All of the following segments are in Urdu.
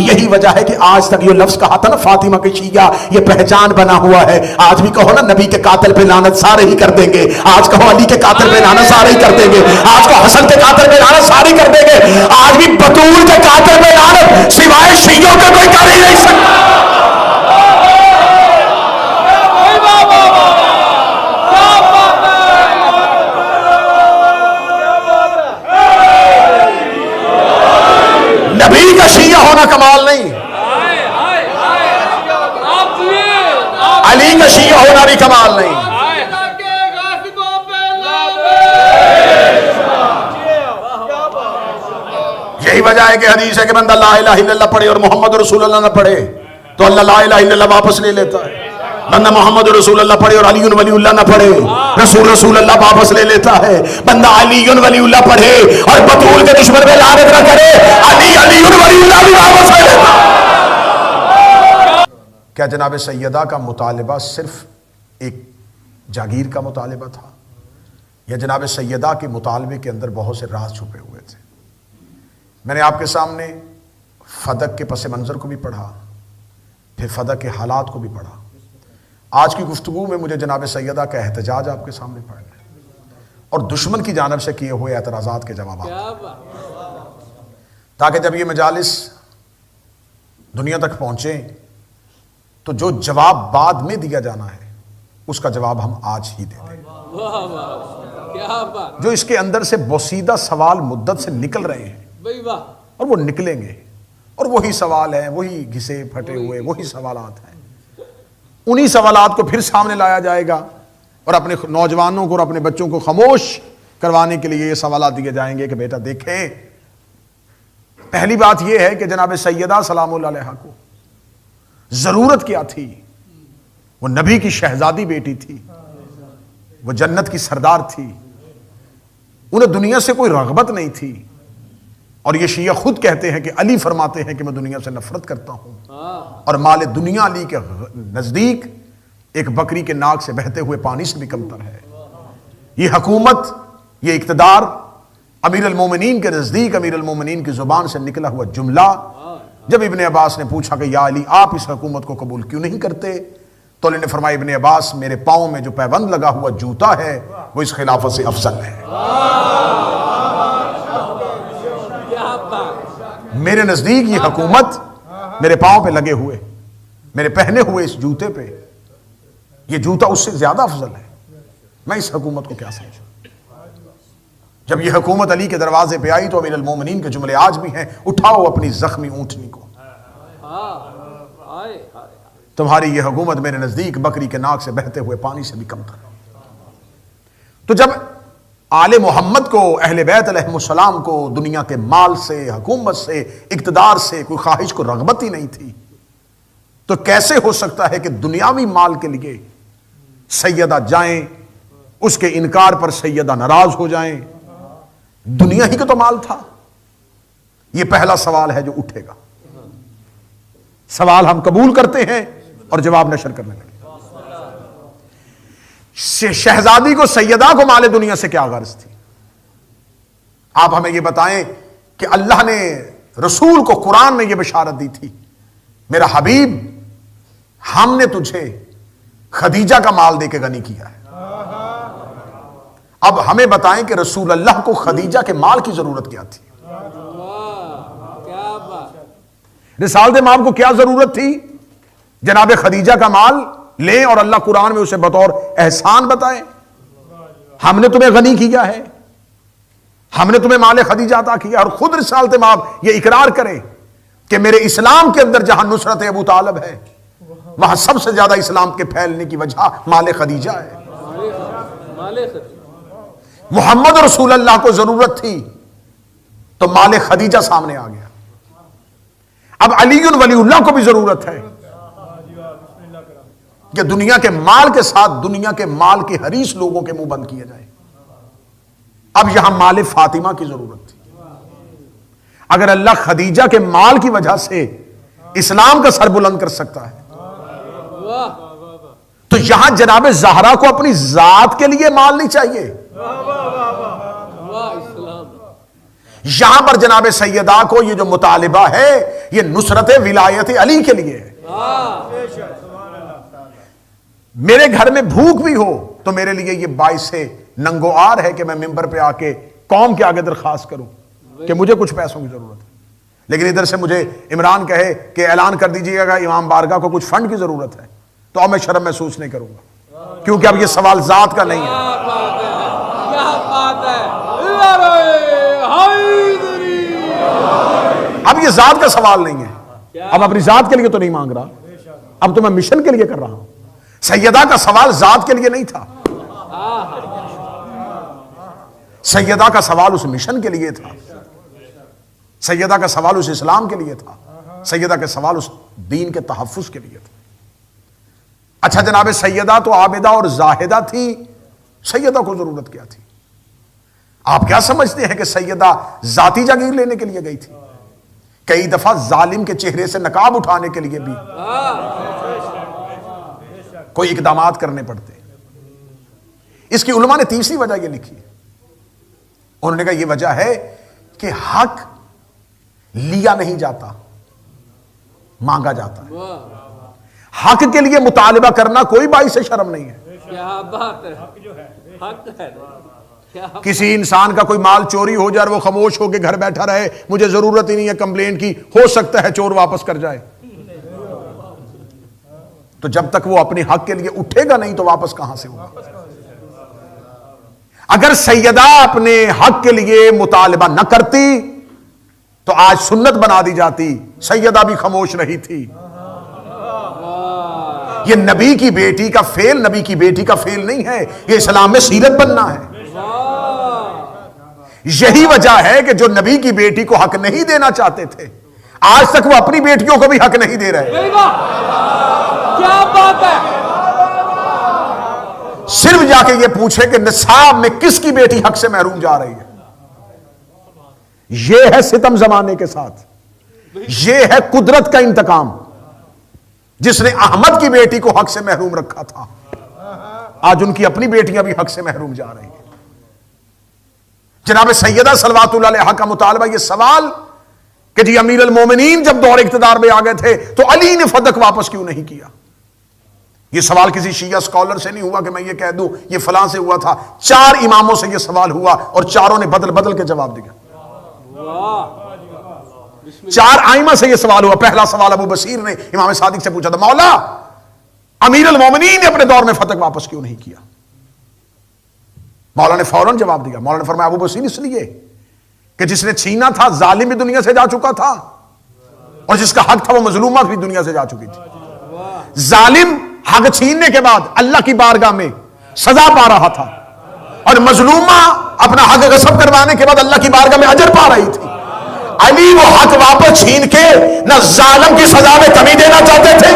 یہی وجہ ہے کہ آج تک یہ لفظ کہا تھا نا فاطمہ کی شیعہ، یہ پہچان بنا ہوا ہے. آج بھی کہو نا نبی کے قاتل پہ لعنت سارے ہی کر دیں گے. آج کہو علی کے قاتل پہ لعنت سارے ہی کر دیں گے. آج کہو حسن کے قاتل پہ لعنت سارے کر دیں گے. آج بھی بطول کے قاتل پہ لعنت سوائے شیعوں کے کوئی کر ہی نہیں سکتا. نبی کا شیعہ ہونا کمال نہیں، علی کا شیعہ ہونا بھی کمال نہیں. یہی وجہ ہے کہ حدیث ہے کہ بندہ لا الہ الا اللہ پڑھے اور محمد رسول اللہ نہ پڑھے تو اللہ لا الہ الا اللہ واپس لے لیتا ہے. بندہ محمد رسول اللہ پڑھے اور علی ولی اللہ نہ پڑھے رسول اللہ واپس لے لیتا ہے. بندہ علی ولی اللہ پڑھے اور بطول کے دشمن پہ لعنت نہ کرے علی ولی اللہ بھی واپس لے لیتا ہے. کیا جناب سیدہ کا مطالبہ صرف ایک جاگیر کا مطالبہ تھا یا جناب سیدہ کے مطالبے کے اندر بہت سے راز چھپے ہوئے تھے؟ میں نے آپ کے سامنے فدق کے پس منظر کو بھی پڑھا، پھر فدق کے حالات کو بھی پڑھا. آج کی گفتگو میں مجھے جناب سیدہ کا احتجاج آپ کے سامنے پڑھنا ہے اور دشمن کی جانب سے کیے ہوئے اعتراضات کے جوابات، تاکہ جب یہ مجالس دنیا تک پہنچیں تو جو جواب بعد میں دیا جانا ہے اس کا جواب ہم آج ہی دے دیں. جو اس کے اندر سے بوسیدہ سوال مدت سے نکل رہے ہیں اور وہ نکلیں گے اور وہی سوال ہیں، وہی گھسے پھٹے ہوئے وہی سوالات ہیں. انہی سوالات کو پھر سامنے لایا جائے گا اور اپنے نوجوانوں کو اور اپنے بچوں کو خاموش کروانے کے لیے یہ سوالات دیے جائیں گے کہ بیٹا دیکھیں، پہلی بات یہ ہے کہ جناب سیدہ سلام اللہ علیہا کو ضرورت کیا تھی؟ وہ نبی کی شہزادی بیٹی تھی، وہ جنت کی سردار تھی، انہیں دنیا سے کوئی رغبت نہیں تھی. اور یہ شیعہ خود کہتے ہیں کہ علی فرماتے ہیں کہ میں دنیا سے نفرت کرتا ہوں اور مال دنیا علی کے نزدیک ایک بکری کے ناک سے بہتے ہوئے پانی سے بھی کمتر ہے. یہ حکومت، یہ اقتدار امیر المومنین کے نزدیک امیر المومنین کی زبان سے نکلا ہوا جملہ. جب ابن عباس نے پوچھا کہ یا علی آپ اس حکومت کو قبول کیوں نہیں کرتے تو علی نے فرمایا ابن عباس میرے پاؤں میں جو پیبند لگا ہوا جوتا ہے وہ اس خلافت سے افضل ہے. میرے نزدیک یہ حکومت میرے پاؤں پہ لگے ہوئے میرے پہنے ہوئے اس جوتے پہ یہ جوتا اس سے زیادہ افضل ہے. میں اس حکومت کو کیا سمجھوں؟ جب یہ حکومت علی کے دروازے پہ آئی تو امیر المومنین کے جملے آج بھی ہیں، اٹھاؤ اپنی زخمی اونٹنی کو، تمہاری یہ حکومت میرے نزدیک بکری کے ناک سے بہتے ہوئے پانی سے بھی کمتر ہے. تو جب آل محمد کو، اہل بیت علیہ السلام کو دنیا کے مال سے، حکومت سے، اقتدار سے کوئی خواہش کو رغبت ہی نہیں تھی تو کیسے ہو سکتا ہے کہ دنیاوی مال کے لیے سیدہ جائیں، اس کے انکار پر سیدہ ناراض ہو جائیں؟ دنیا ہی کا تو مال تھا. یہ پہلا سوال ہے جو اٹھے گا. سوال ہم قبول کرتے ہیں اور جواب نشر کرنے لگے. شہزادی کو، سیدہ کو مال دنیا سے کیا غرض تھی؟ آپ ہمیں یہ بتائیں کہ اللہ نے رسول کو قرآن میں یہ بشارت دی تھی میرا حبیب ہم نے تجھے خدیجہ کا مال دے کے غنی کیا ہے. اب ہمیں بتائیں کہ رسول اللہ کو خدیجہ کے مال کی ضرورت کیا تھی؟ رسالت امام کو کیا ضرورت تھی جناب خدیجہ کا مال لیں اور اللہ قرآن میں اسے بطور احسان بتائیں ہم نے تمہیں غنی کیا ہے، ہم نے تمہیں مال خدیجہ عطا کیا. اور خود رسالت امام یہ اقرار کرے کہ میرے اسلام کے اندر جہاں نصرت ابو طالب ہے وہاں سب سے زیادہ اسلام کے پھیلنے کی وجہ مال خدیجہ ہے. محمد رسول اللہ کو ضرورت تھی تو مال خدیجہ سامنے آ گیا. اب علی ولی اللہ کو بھی ضرورت ہے کہ دنیا کے مال کے ساتھ دنیا کے مال کے حریص لوگوں کے منہ بند کیے جائیں. اب یہاں مال فاطمہ کی ضرورت تھی. اگر اللہ خدیجہ کے مال کی وجہ سے اسلام کا سر بلند کر سکتا ہے تو یہاں جناب زہرا کو اپنی ذات کے لیے مال نہیں چاہیے. یہاں پر جناب سیدہ کو یہ جو مطالبہ ہے یہ نصرت ولایت علی کے لیے ہے. میرے گھر میں بھوک بھی ہو تو میرے لیے یہ باعث ننگو آر ہے کہ میں ممبر پہ آ کے قوم کے آگے درخواست کروں کہ مجھے کچھ پیسوں کی ضرورت ہے. لیکن ادھر سے مجھے عمران کہے کہ اعلان کر دیجیے گا امام بارگاہ کو کچھ فنڈ کی ضرورت ہے, تو اب میں شرم محسوس نہیں کروں گا, کیونکہ اب یہ سوال ذات کا نہیں ہے. اب یہ ذات کا سوال نہیں ہے, اب اپنی ذات کے لیے تو نہیں مانگ رہا, اب تو میں مشن کے لیے کر رہا ہوں. سیدہ کا سوال ذات کے لیے نہیں تھا, سیدہ کا سوال اس مشن کے لیے تھا, سیدہ کا سوال اس اسلام کے لیے تھا, سیدہ کا سوال اس دین کے تحفظ کے لیے تھا. اچھا جناب, سیدہ تو عابدہ اور زاہدہ تھی, سیدہ کو ضرورت کیا تھی؟ آپ کیا سمجھتے ہیں کہ سیدہ ذاتی جاگیر لینے کے لیے گئی تھی؟ کئی دفعہ ظالم کے چہرے سے نقاب اٹھانے کے لیے بھی کوئی اقدامات کرنے پڑتے. اس کی علماء نے تیسری وجہ یہ لکھی ہے, انہوں نے کہا یہ وجہ ہے کہ حق لیا نہیں جاتا, مانگا جاتا ہے. حق کے لیے مطالبہ کرنا کوئی باعث شرم نہیں ہے. کیا بات ہے, حق ہے. کسی انسان کا کوئی مال چوری ہو جائے اور وہ خاموش ہو کے گھر بیٹھا رہے, مجھے ضرورت ہی نہیں ہے کمپلین کی, ہو سکتا ہے چور واپس کر جائے, تو جب تک وہ اپنے حق کے لیے اٹھے گا نہیں تو واپس کہاں سے ہوگا؟ اگر سیدہ اپنے حق کے لیے مطالبہ نہ کرتی تو آج سنت بنا دی جاتی, سیدہ بھی خاموش رہی تھی. یہ نبی کی بیٹی کا فعل نبی کی بیٹی کا فعل نہیں ہے, یہ اسلام میں سیرت بننا ہے. یہی وجہ ہے کہ جو نبی کی بیٹی کو حق نہیں دینا چاہتے تھے, آج تک وہ اپنی بیٹیوں کو بھی حق نہیں دے رہے. کیا بات ہے. صرف جا کے یہ پوچھے کہ نصاب میں کس کی بیٹی حق سے محروم جا رہی ہے. یہ ہے ستم زمانے کے ساتھ, یہ ہے قدرت کا انتقام. جس نے احمد کی بیٹی کو حق سے محروم رکھا تھا, آج ان کی اپنی بیٹیاں بھی حق سے محروم جا رہی ہیں. جناب سیدہ صلوات اللہ علیہا کا مطالبہ, یہ سوال کہ جی امیر المومنین جب دور اقتدار میں آ گئے تھے تو علی نے فدق واپس کیوں نہیں کیا؟ یہ سوال کسی شیعہ اسکالر سے نہیں ہوا کہ میں یہ کہہ دوں یہ فلاں سے ہوا تھا. 4 اماموں سے یہ سوال ہوا اور چاروں نے بدل بدل کے جواب دیا. 4 آئمہ سے یہ سوال ہوا. پہلا سوال ابو بصیر نے امام صادق سے پوچھا تھا, مولا امیر المومنین نے اپنے دور میں فتح واپس کیوں نہیں کیا؟ مولا نے فوراً جواب دیا. مولا نے فرمایا ابو بصیر اس لیے کہ جس نے چھینا تھا ظالم بھی دنیا سے جا چکا تھا, اور جس کا حق تھا وہ مظلومہ بھی دنیا سے جا چکی تھی. ظالم حق چھیننے کے بعد اللہ کی بارگاہ میں سزا پا رہا تھا, اور مظلومہ اپنا حق غصب کروانے کے بعد اللہ کی بارگاہ میں اجر پا رہی تھی. علی وہ حق واپس چھین کے نہ ظالم کی سزا میں کمی دینا چاہتے تھے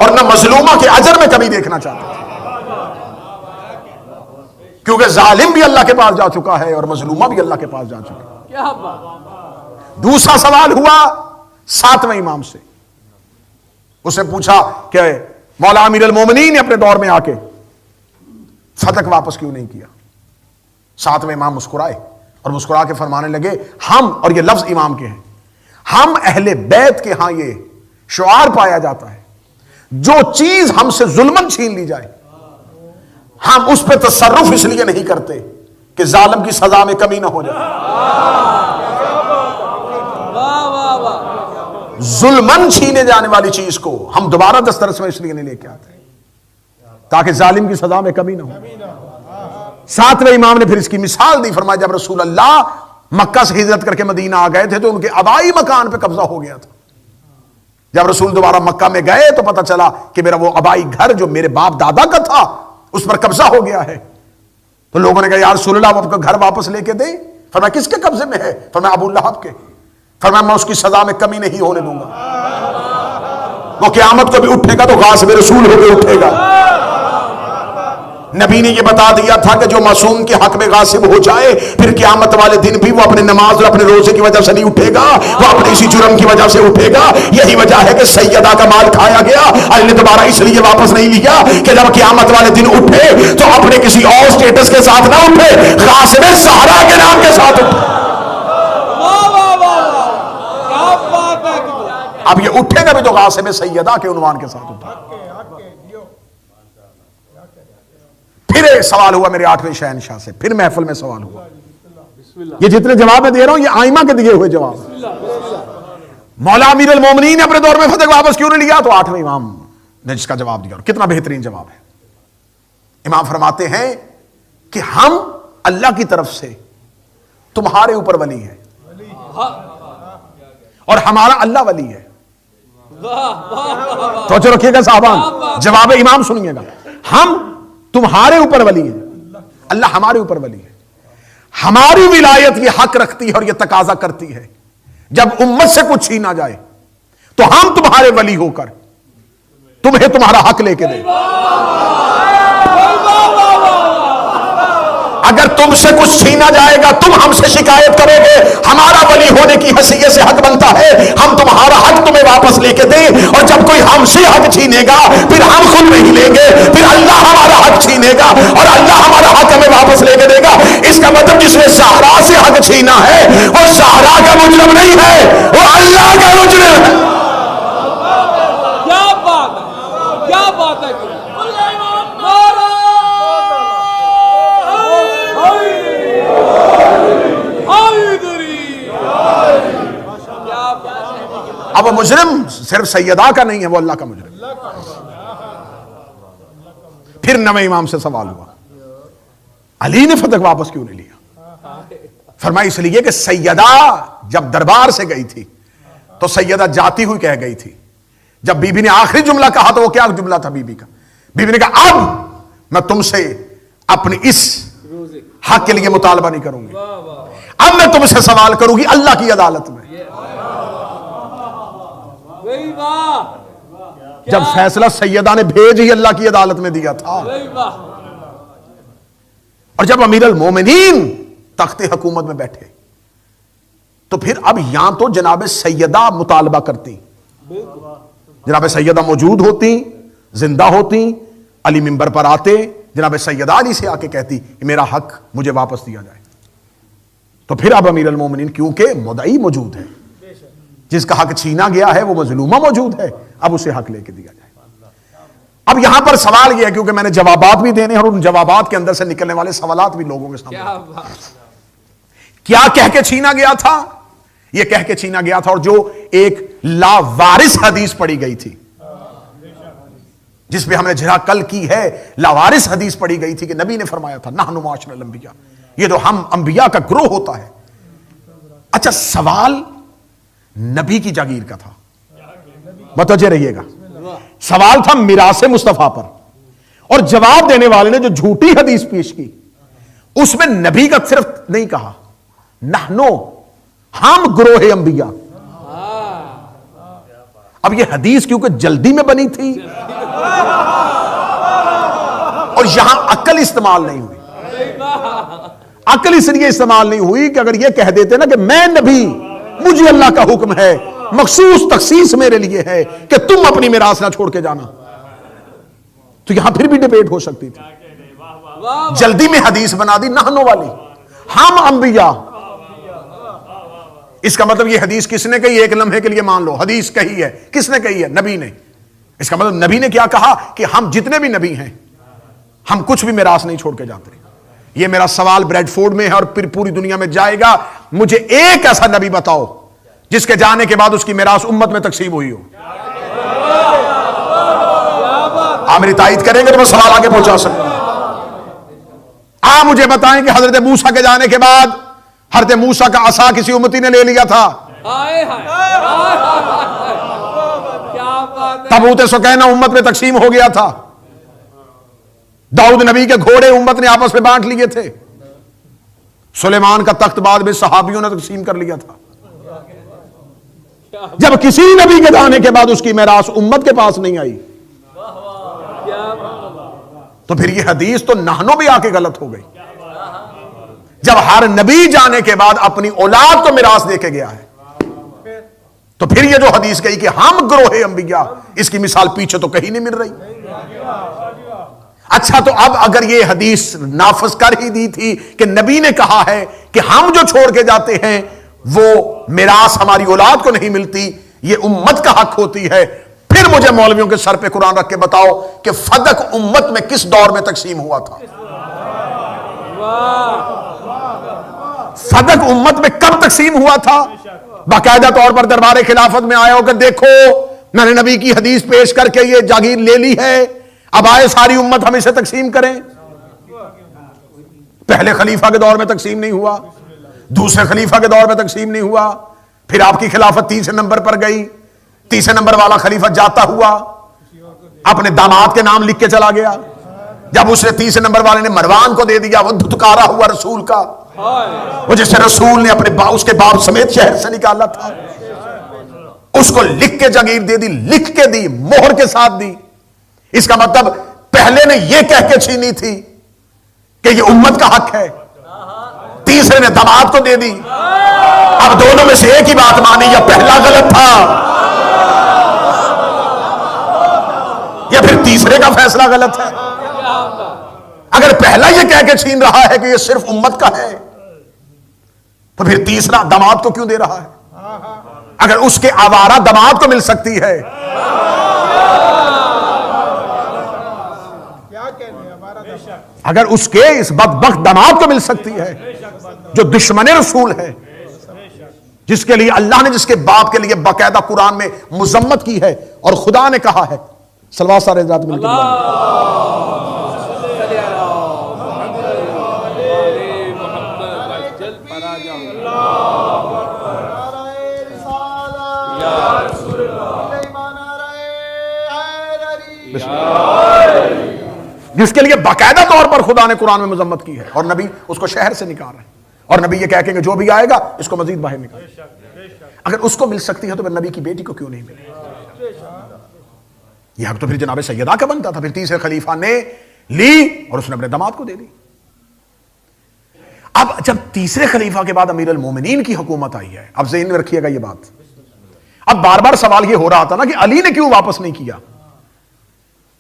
اور نہ مظلومہ کے اجر میں کمی دیکھنا چاہتے تھے, کیونکہ ظالم بھی اللہ کے پاس جا چکا ہے اور مظلومہ بھی اللہ کے پاس جا چکا ہے. کیا بات. دوسرا سوال ہوا 7ویں امام سے. اسے پوچھا کہ مولا امیر المومنین نے اپنے دور میں آ کے فتح واپس کیوں نہیں کیا؟ 7ویں امام مسکرائے اور مسکرا کے فرمانے لگے, ہم, اور یہ لفظ امام کے ہیں, ہم اہل بیت کے ہاں یہ شعار پایا جاتا ہے, جو چیز ہم سے ظلمن چھین لی جائے ہم اس پہ تصرف اس لیے نہیں کرتے کہ ظالم کی سزا میں کمی نہ ہو جائے. ظلمن چھینے جانے والی چیز کو ہم دوبارہ دسترس میں اس لیے نہیں لے کے آتے تاکہ ظالم کی سزا میں کمی نہ ہو. 7ویں امام نے پھر اس کی مثال دی. فرمایا جب رسول اللہ مکہ سے ہجرت کر کے مدینہ آ گئے تھے تو ان کے آبائی مکان پہ قبضہ ہو گیا تھا. جب رسول دوبارہ مکہ میں گئے تو پتہ چلا کہ میرا وہ آبائی گھر جو میرے باپ دادا کا تھا اس پر قبضہ ہو گیا ہے. تو لوگوں نے کہا یا رسول اللہ آپ کا گھر واپس لے کے دیں. فرمایا کس کے قبضے میں ہے؟ فرمایا ابو لہب کے. فرمایا میں اس کی سزا میں کمی نہیں ہونے دوں گا. وہ قیامت کو بھی اٹھے گا تو غاصب رسول ہو کے اٹھے گا. نبی نے یہ بتا دیا تھا کہ جو معصوم کے حق میں غاصب ہو جائے پھر قیامت والے دن بھی وہ اپنے نماز اور اپنے روزے کی وجہ سے نہیں اٹھے گا, وہ اپنے اسی جرم کی وجہ سے اٹھے گا. یہی وجہ ہے کہ سیدہ کا مال کھایا گیا, علی نے دوبارہ اس لیے واپس نہیں لیا کہ جب قیامت والے دن اٹھے تو اپنے کسی اور سٹیٹس کے ساتھ نہ اٹھے, غاصب سہرا کے نام کے ساتھ اٹھے. اب یہ اٹھے گا بھی تو غاصب سیدہ کے عنوان کے ساتھ اٹھا. پھر ایک سوال ہوا میرے 8ویں شہنشاہ سے, پھر محفل میں سوال ہوا. یہ جتنے جواب میں دے رہا ہوں یہ آئمہ کے دیے ہوئے جواب. مولا امیر المومنین نے اپنے دور میں فتح واپس کیوں نہیں لیا؟ تو 8ویں امام نے جس کا جواب دیا, اور کتنا بہترین جواب ہے. امام فرماتے ہیں کہ ہم اللہ کی طرف سے تمہارے اوپر ولی ہیں اور ہمارا اللہ ولی ہے. توجہ رکھیے گا صاحبان, جواب امام سنیے گا. ہم تمہارے اوپر ولی ہیں, اللہ ہمارے اوپر ولی ہے. ہماری ولایت یہ حق رکھتی ہے اور یہ تقاضا کرتی ہے جب امت سے کچھ چھینا جائے تو ہم تمہارے ولی ہو کر تمہیں تمہارا حق لے کے دیں. اگر تم سے کچھ چھینا جائے گا تم ہم سے شکایت کرو گے, ہمارا ولی ہونے کی حیثیت سے حق بنتا ہے ہم تمہارا حق تمہیں واپس لے کے دیں. اور جب کوئی ہم سے حق چھینے گا پھر ہم خود نہیں لیں گے, پھر اللہ ہمارا حق چھینے گا اور اللہ ہمارا حق ہمیں واپس لے کے دے گا. اس کا مطلب جس نے زہرا سے حق چھینا ہے وہ زہرا کا مجرم نہیں ہے, وہ اللہ کا مجرم ہے. کیا بات ہے, کیا بات ہے. اب وہ مجرم صرف سیدہ کا نہیں ہے, وہ اللہ کا مجرم. پھر 9ویں امام سے سوال ہوا, علی نے فتح واپس کیوں نہیں لیا؟ فرمایا اس لیے کہ سیدہ جب دربار سے گئی تھی تو سیدہ جاتی ہوئی کہہ گئی تھی. جب بی بی نے آخری جملہ کہا تو وہ کیا جملہ تھا بی بی کا؟ بی بی نے کہا اب میں تم سے اپنی اس حق کے لیے مطالبہ نہیں کروں گی, اب میں تم سے سوال کروں گی اللہ کی عدالت میں. جب فیصلہ سیدہ نے بھیج ہی اللہ کی عدالت میں دیا تھا, اور جب امیر المومنین تخت حکومت میں بیٹھے تو پھر اب یہاں تو جناب سیدہ مطالبہ کرتی, جناب سیدہ موجود ہوتی, زندہ ہوتی, علی منبر پر آتے, جناب سیدہ علی سے آ کے کہتی کہ میرا حق مجھے واپس دیا جائے. تو پھر اب امیر المومنین کیونکہ مدعی موجود ہے, جس کا حق چھینا گیا ہے وہ مظلومہ موجود ہے, اب اسے حق لے کے دیا جائے. اب یہاں پر سوال یہ ہے, کیونکہ میں نے جوابات بھی دینے اور ان جوابات کے اندر سے نکلنے والے سوالات بھی لوگوں کے سامنے. کیا کہہ کے چھینا گیا تھا؟ یہ کہہ کے چھینا گیا تھا, اور جو ایک لاوارث حدیث پڑھی گئی تھی جس پہ ہم نے جھڑا کل کی ہے, لاوارث حدیث پڑھی گئی تھی کہ نبی نے فرمایا تھا نحن معاشر الانبیاء, یہ تو ہم انبیاء کا گروہ ہوتا ہے. اچھا سوال نبی کی جاگیر کا تھا, متوجہ رہیے گا. سوال تھا میراث مصطفیٰ پر, اور جواب دینے والے نے جو جھوٹی حدیث پیش کی اس میں نبی کا صرف نہیں کہا, نحنو ہم گروہ انبیاء. اب یہ حدیث کیونکہ جلدی میں بنی تھی اور یہاں عقل استعمال نہیں ہوئی. عقل اس لیے استعمال نہیں ہوئی کہ اگر یہ کہہ دیتے نا کہ میں نبی, مجھے اللہ کا حکم ہے, مخصوص تخصیص میرے لیے ہے کہ تم اپنی میراث نہ چھوڑ کے جانا, تو یہاں پھر بھی ڈیبیٹ ہو سکتی تھی. جلدی میں حدیث بنا دی نحنو والی, ہم انبیاء. اس کا مطلب یہ حدیث کس نے کہی؟ ایک لمحے کے لیے مان لو حدیث کہی ہے, کس نے کہی ہے؟ نبی نے. اس کا مطلب نبی نے کیا کہا کہ ہم جتنے بھی نبی ہیں ہم کچھ بھی میراث نہیں چھوڑ کے جاتے. یہ میرا سوال بریڈ فورڈ میں ہے اور پھر پوری دنیا میں جائے گا. مجھے ایک ایسا نبی بتاؤ جس کے جانے کے بعد اس کی میراث امت میں تقسیم ہوئی ہو. آپ میری تائید کریں گے تو میں سوال آگے پہنچا سکتا ہوں. آپ مجھے بتائیں کہ حضرت موسیٰ کے جانے کے بعد حضرت موسیٰ کا عصا کسی امتی نے لے لیا تھا, تابوت سکینہ امت میں تقسیم ہو گیا تھا, داؤد نبی کے گھوڑے امت نے آپس میں بانٹ لیے تھے, سلیمان کا تخت بعد میں صحابیوں نے تقسیم کر لیا تھا. جب کسی نبی کے جانے کے بعد اس کی میراث امت کے پاس نہیں آئی تو پھر یہ حدیث تو نحنو بھی آ کے غلط ہو گئی. جب ہر نبی جانے کے بعد اپنی اولاد کو میراث دے کے گیا ہے تو پھر یہ جو حدیث کہی کہ ہم گروہ انبیاء, اس کی مثال پیچھے تو کہیں نہیں مل رہی. اچھا تو اب اگر یہ حدیث نافذ کر ہی دی تھی کہ نبی نے کہا ہے کہ ہم جو چھوڑ کے جاتے ہیں وہ میراث ہماری اولاد کو نہیں ملتی, یہ امت کا حق ہوتی ہے، پھر مجھے مولویوں کے سر پہ قرآن رکھ کے بتاؤ کہ فدق امت میں کس دور میں تقسیم ہوا تھا؟ فدق امت میں کب تقسیم ہوا تھا؟ باقاعدہ طور پر دربار خلافت میں آیا ہو کہ دیکھو میں نے نبی کی حدیث پیش کر کے یہ جاگیر لے لی ہے، اب آئے ساری امت ہم اسے تقسیم کریں۔ پہلے خلیفہ کے دور میں تقسیم نہیں ہوا، دوسرے خلیفہ کے دور میں تقسیم نہیں ہوا، پھر آپ کی خلافت تیسرے نمبر پر گئی، تیسرے نمبر والا خلیفہ جاتا ہوا اپنے داماد کے نام لکھ کے چلا گیا، جب اس نے تیسرے نمبر والے نے مروان کو دے دیا، وہ دھتکارا ہوا رسول کا، وہ جسے رسول نے اپنے اس کے باپ سمیت شہر سے نکالا تھا، اس کو لکھ کے جاگیر دے دی، لکھ کے دی، مہر کے ساتھ دی۔ اس کا مطلب پہلے نے یہ کہہ کے چھینی تھی کہ یہ امت کا حق ہے، تیسرے نے داماد کو دے دی، اب دونوں میں سے ایک ہی بات مانی، یا پہلا غلط تھا یا پھر تیسرے کا فیصلہ غلط ہے۔ اگر پہلا یہ کہہ کے چھین رہا ہے کہ یہ صرف امت کا ہے تو پھر تیسرا داماد کو کیوں دے رہا ہے؟ اگر اس کے آوارہ داماد کو مل سکتی ہے، اگر اس کے اس بدبخت داماد کو مل سکتی ہے جو دشمن رسول ہے، جس کے لیے اللہ نے جس کے باپ کے لیے باقاعدہ قرآن میں مذمت کی ہے اور خدا نے کہا ہے، صلوات سارے حضرات مل کے جس کے لیے باقاعدہ طور پر خدا نے قرآن میں مذمت کی ہے، اور نبی اس کو شہر سے نکال رہے ہیں، اور نبی یہ کہہ کہ جو بھی آئے گا اس کو مزید باہر نکال۔ اگر اس کو مل سکتی ہے تو پھر نبی کی بیٹی کو کیوں نہیں ملے؟ یہ حق تو پھر جناب سیدہ کا بنتا تھا، پھر تیسرے خلیفہ نے لی اور اس نے اپنے داماد کو دے دی۔ اب جب تیسرے خلیفہ کے بعد امیر المومنین کی حکومت آئی ہے، اب ذہن میں رکھیے گا یہ بات، اب بار بار سوال یہ ہو رہا تھا نا کہ علی نے کیوں واپس نہیں کیا؟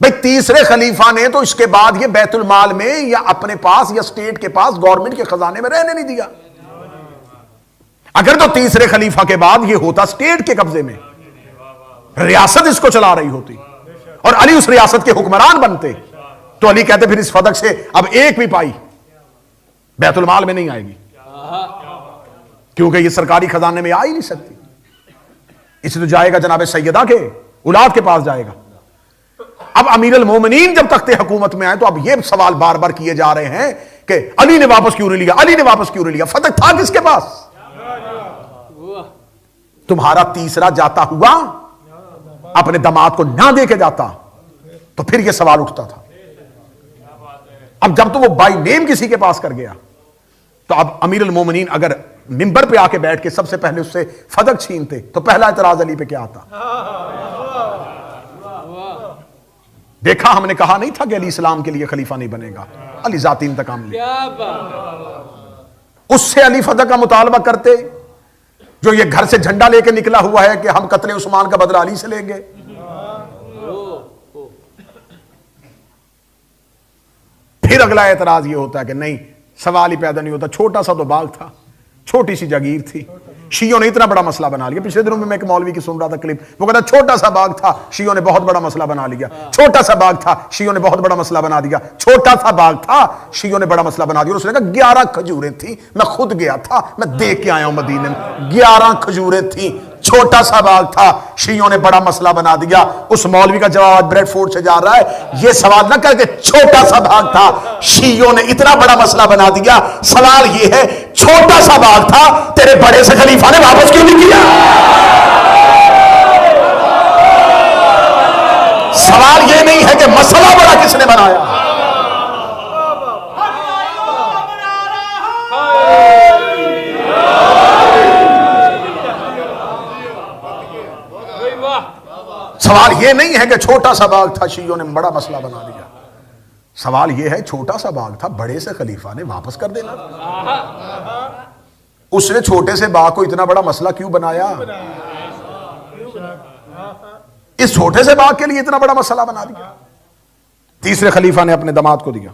بھئی تیسرے خلیفہ نے تو اس کے بعد یہ بیت المال میں یا اپنے پاس یا سٹیٹ کے پاس گورنمنٹ کے خزانے میں رہنے نہیں دیا۔ اگر تو تیسرے خلیفہ کے بعد یہ ہوتا سٹیٹ کے قبضے میں، ریاست اس کو چلا رہی ہوتی اور علی اس ریاست کے حکمران بنتے، تو علی کہتے پھر اس فدق سے اب ایک بھی پائی بیت المال میں نہیں آئے گی، کیونکہ یہ سرکاری خزانے میں آ ہی نہیں سکتی، اس تو جائے گا جناب سیدہ کے اولاد کے پاس جائے گا۔ اب امیر المومنین جب تخت حکومت میں آئے تو اب یہ سوال بار بار کیے جا رہے ہیں کہ علی نے واپس کیوں نہیں لیا، علی نے واپس کیوں نہیں لیا؟ فتح تھا کس کے پاس؟ تمہارا تیسرا جاتا ہوا اپنے داماد کو نہ دے کے جاتا تو پھر یہ سوال اٹھتا تھا۔ اب جب تو وہ بائی نیم کسی کے پاس کر گیا تو اب امیر المومنین اگر منبر پہ آ کے بیٹھ کے سب سے پہلے اس سے فدق چھینتے تو پہلا اعتراض علی پہ کیا آتا؟ دیکھا ہم نے کہا نہیں تھا کہ علی اسلام کے لیے خلیفہ نہیں بنے گا، علی ذاتی انتقام لے، اس سے علی فدق کا مطالبہ کرتے جو یہ گھر سے جھنڈا لے کے نکلا ہوا ہے کہ ہم قتل عثمان کا بدلہ علی سے لیں گے۔ پھر اگلا اعتراض یہ ہوتا ہے کہ نہیں، سوال ہی پیدا نہیں ہوتا، چھوٹا سا تو باغ تھا، چھوٹی سی جاگیر تھی، شیعوں نے اتنا بڑا مسئلہ بنا لیا۔ پچھلے دنوں میں ایک مولوی کی سن رہا تھا کلپ، وہ کہتا چھوٹا سا باغ تھا، شیعوں نے بہت بڑا مسئلہ بنا لیا، چھوٹا سا باغ تھا، شیعوں نے بہت بڑا مسئلہ بنا دیا، چھوٹا سا باغ تھا، شیعوں نے بڑا مسئلہ بنا دیا۔ اور اس نے کہا 11 کھجوریں تھیں، میں خود گیا تھا، میں دیکھ کے آیا ہوں مدینے میں، 11 کھجوریں تھیں، چھوٹا سا باغ تھا، شیعوں نے بڑا مسئلہ بنا دیا۔ اس مولوی کا جواب بریڈ فورڈ سے جا رہا ہے، یہ سوال نہ کر کے چھوٹا سا باغ تھا، شیعوں نے اتنا بڑا مسئلہ بنا دیا، سوال یہ ہے چھوٹا سا باغ تھا، تیرے بڑے سے خلیفہ نے واپس کیوں نہیں کیا؟ سوال یہ نہیں ہے کہ مسئلہ بڑا کس نے بنایا۔ سوال یہ نہیں ہے کہ چھوٹا سا باغ تھا، شیعوں نے بڑا مسئلہ بنا دیا، سوال یہ ہے چھوٹا سا باغ تھا، بڑے سے خلیفہ نے واپس کر دینا۔ اس نے چھوٹے سے باغ کو اتنا بڑا مسئلہ کیوں بنایا؟ اس چھوٹے سے باغ کے لیے اتنا بڑا مسئلہ بنا دیا۔ تیسرے خلیفہ نے اپنے داماد کو دیا،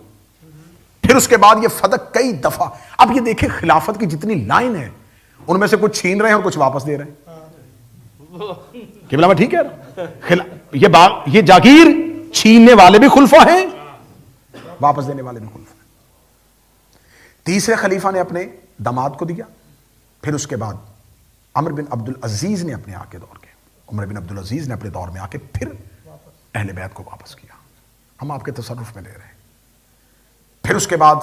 پھر اس کے بعد یہ فدق کئی دفعہ۔ اب یہ دیکھیں خلافت کی جتنی لائن ہے ان میں سے کچھ چھین رہے ہیں اور کچھ واپس دے رہے ہیں۔ قبلہ میں ٹھیک ہے؟ یہ جاگیر چھیننے والے بھی خلفاء ہیں، واپس دینے والے بھی خلفاء ہیں۔ تیسرے خلیفہ نے اپنے داماد کو دیا، پھر اس کے بعد عمر بن عبد العزیز نے اپنے آ کے دور کے، عمر بن عبد العزیز نے اپنے دور میں آ کے پھر اہل بیت کو واپس کیا۔ ہم آپ کے تصرف میں لے رہے ہیں۔ پھر اس کے بعد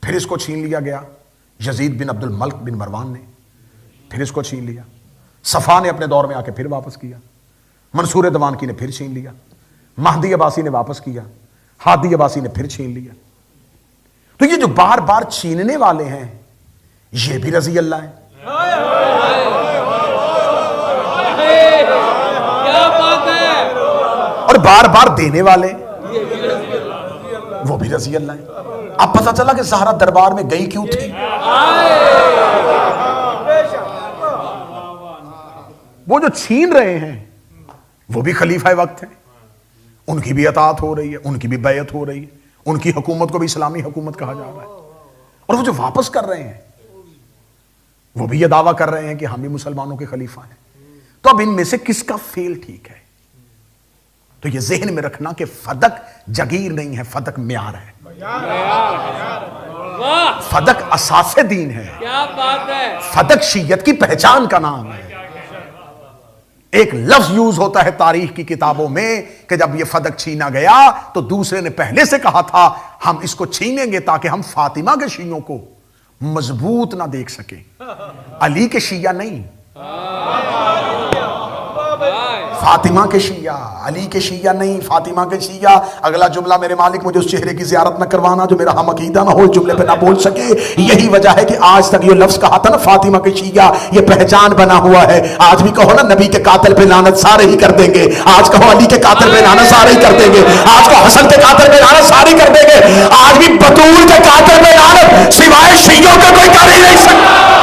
پھر اس کو چھین لیا گیا یزید بن عبد الملک بن مروان نے، پھر اس کو چھین لیا۔ صفا نے اپنے دور میں آ کے پھر واپس کیا، منصور دوانکی نے پھر چھین لیا، مہدی عباسی نے واپس کیا، ہادی عباسی نے پھر چھین لیا۔ تو یہ جو بار بار چھیننے والے ہیں یہ بھی رضی اللہ ہیں، کیا بات ہے، اور بار بار دینے والے وہ بھی رضی اللہ ہیں۔ اب پتہ چلا کہ زہرا دربار میں گئی کیوں تھی؟ وہ جو چھین رہے ہیں وہ بھی خلیفہ وقت ہیں، ان کی بھی اطاعت ہو رہی ہے، ان کی بھی بیعت ہو رہی ہے، ان کی حکومت کو بھی اسلامی حکومت کہا جا رہا ہے، اور وہ جو واپس کر رہے ہیں وہ بھی یہ دعویٰ کر رہے ہیں کہ ہم بھی مسلمانوں کے خلیفہ ہیں۔ تو اب ان میں سے کس کا فیل ٹھیک ہے؟ تو یہ ذہن میں رکھنا کہ فدق جگیر نہیں ہے، فدق معیار ہے، فدق اساس دین ہے، کیا بات ہے، فدق شیعت کی پہچان کا نام ہے۔ ایک لفظ یوز ہوتا ہے تاریخ کی کتابوں میں کہ جب یہ فدق چھینا گیا تو دوسرے نے پہلے سے کہا تھا ہم اس کو چھینیں گے تاکہ ہم فاطمہ کے شیعوں کو مضبوط نہ دیکھ سکیں، علی کے شیعہ نہیں، فاطمہ کے شیعہ، علی کے شیعہ نہیں، فاطمہ کے شیعہ۔ اگلا جملہ میرے مالک مجھے اس چہرے کی زیارت نہ کروانا جو میرا ہم عقیدہ نہ ہو، اس جملے پہ نہ بول سکے۔ یہی وجہ ہے کہ آج تک یہ لفظ کہا تھا نا فاطمہ کے شیعہ، یہ پہچان بنا ہوا ہے۔ آج بھی کہو نا نبی کے قاتل پہ لعنت سارے ہی کر دیں گے، آج کہو علی کے قاتل پہ لعنت سارے ہی کر دیں گے، آج کہو حسن کے قاتل پہ لعنت سارے ہی کر دیں گے، آج بھی بطول کے قاتل پہ لعنت سوائے شیعوں کا کوئی کر ہی نہیں سکتا۔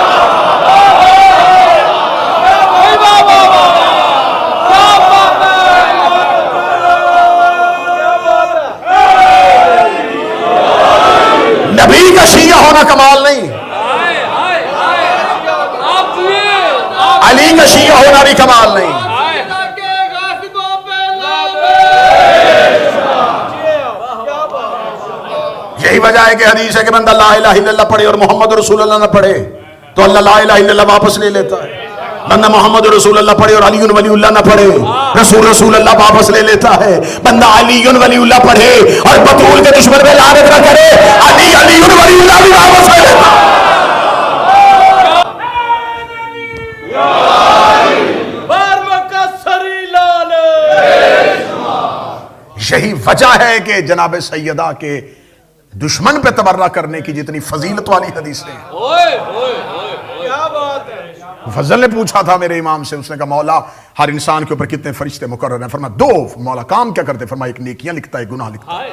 نبی کا شیعہ ہونا کمال نہیں، علی کا شیعہ ہونا بھی کمال نہیں۔ یہی وجہ ہے کہ حدیث ہے کہ بندہ لا الہ الا اللہ پڑھے اور محمد رسول اللہ نہ پڑھے تو اللہ لا الہ الا اللہ واپس لے لیتا ہے۔ بندہ محمد رسول اللہ پڑھے اور علی ولی اللہ نہ پڑھے رسول اللہ واپس لے لیتا ہے۔ بندہ علی ولی اللہ پڑھے اور بطول کے دشمن پہ لعنت نہ کرے، علی ولی اللہ بھی واپس لے لیتا ہے۔ یہی وجہ ہے کہ جناب سیدہ کے دشمن پہ تبرہ کرنے کی جتنی فضیلت والی حدیثیں ہیں۔ فضل نے پوچھا تھا میرے امام سے، اس نے کہا مولا ہر انسان کے اوپر کتنے فرشتے مقرر ہیں؟ فرمایا دو۔ مولا کام کیا کرتے؟ فرمایا ایک نیکیاں لکھتا ہے، گناہ لکھتا ہے۔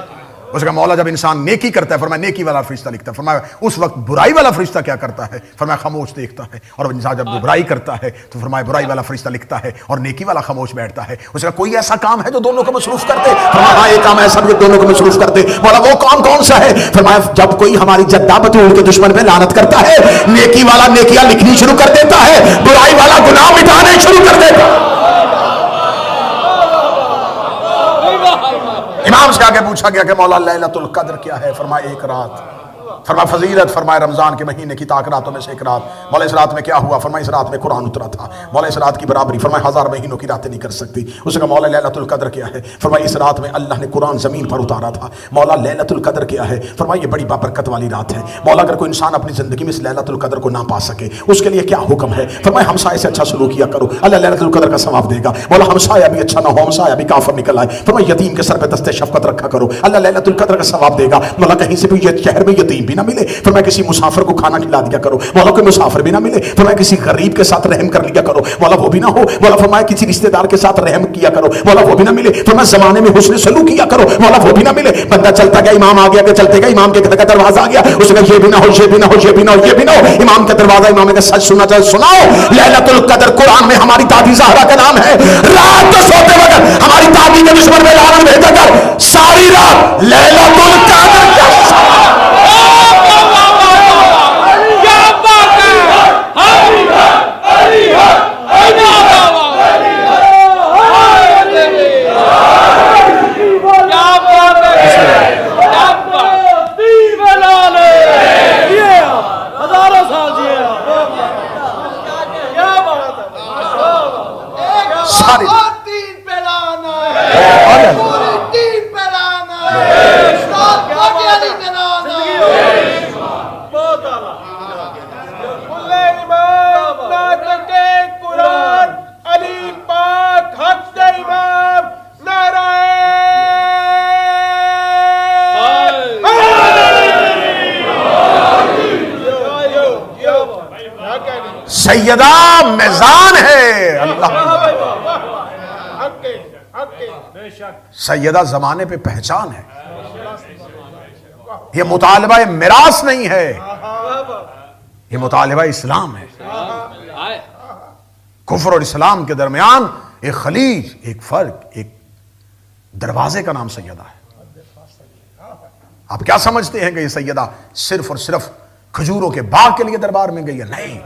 اس نے کہا مولا جب انسان نیکی کرتا ہے، فرمایا نیکی والا فرشتہ لکھتا ہے۔ فرمایا اس وقت برائی والا فرشتہ کیا کرتا ہے؟ فرمایا خاموش دیکھتا ہے۔ اور انسان جب برائی کرتا ہے تو فرمایا برائی والا فرشتہ لکھتا ہے اور نیکی والا خاموش بیٹھتا ہے۔ اس نے کہا کوئی ایسا کام ہے جو دونوں کو مصروف کر دے؟ فرمایا ہاں ایک کام ایسا بھی دونوں کو مصروف کر دے۔ مولا وہ کام کون سا ہے؟ فرمایا جب کوئی ہماری جدہ بطول کے دشمن پہ لعنت کرتا ہے، نیکی والا نیکیاں لکھنی شروع کر دیتا ہے، برائی والا گناہ مٹانے شروع کر دیتا ہے۔ امام سے آگے پوچھا گیا کہ مولا لیلۃ القدر کیا ہے؟ فرمایا ایک رات۔ فرمایا فضیلت؟ فرمایا رمضان کے مہینے کی طاق راتوں میں سے ایک رات۔ مولا اس رات میں کیا ہوا؟ فرمایا اس رات میں قرآن اترا تھا۔ مولا اس رات کی برابری فرمایا 1000 مہینوں کی راتیں نہیں کر سکتی۔ اس نے کہا مولا لیلۃ القدر کیا ہے؟ فرمایا اس رات میں اللہ نے قرآن زمین پر اتارا تھا۔ مولا لیلۃ القدر کیا ہے؟ فرمایا یہ بڑی بابرکت والی رات ہے۔ مولا اگر کوئی انسان اپنی زندگی میں اس لیلۃ القدر کو نہ پا سکے اس کے لیے کیا حکم ہے؟ فرمایا ہمسائے سے اچھا سلوک کیا کرو، اللہ لیلۃ القدر کا ثواب دے گا۔ مولا ہمسایہ بھی اچھا نہ ہو، ہمسایہ بھی کافر نکل آئے، فرمایا یتیم کے سر پہ دست شفقت رکھا کرو، اللہ لیلۃ القدر کا ثواب دے گا۔ مولا کہیں سے بھی شہر میں یتیم بھی نہ ملے، فرمایا کسی مسافر کو کھانا کھلا دیا کرو، مولا کوئی مسافر بھی نہ ملے، فرمایا کسی غریب کے ساتھ رحم کر لیا کرو، مولا وہ بھی نہ ہو، مولا فرمایا کسی رشتہ دار کے ساتھ رحم کیا کرو، مولا وہ بھی نہ ملے، فرمایا زمانے میں حسن سلوک کیا کرو، مولا وہ بھی نہ ملے۔ بندہ چلتا گیا، امام آ گیا کہ چلتے گئے امام کے گھر کا دروازہ آ گیا، اس نے کہا یہ بھی نہ ہو، یہ بھی نہ ہو، یہ بھی نہ ہو، یہ بھی نہ ہو۔ امام کا دروازہ، امام نے کہا سچ سننا چاہے سناؤ، لیلۃ القدر قرآن میں ہماری دادی زہرا کا نام ہے۔ رات کو سوتے وقت ہماری دادی کے دشمن میں لعنت بھیجا کر ساری رات لیلۃ القدر کا کیا بات ہے، خالد اور دین پہ لانا ہے، پوری دین پہ لانا ہے، استاد موٹی علی پہ لانا ہے۔ بہت اعلیٰ کلے امام ناطق قرآن علی پاک حق امام نعرہ سیدہ میزان ہے اللہ، سیدہ زمانے پہ پہچان ہے، یہ مطالبہ میراث نہیں ہے، یہ مطالبہ اسلام ہے۔ کفر اور اسلام کے درمیان ایک خلیج، ایک فرق، ایک دروازے کا نام سیدہ ہے۔ آپ کیا سمجھتے ہیں کہ یہ سیدہ صرف اور صرف کھجوروں کے باغ کے لیے دربار میں گئی ہے؟ نہیں،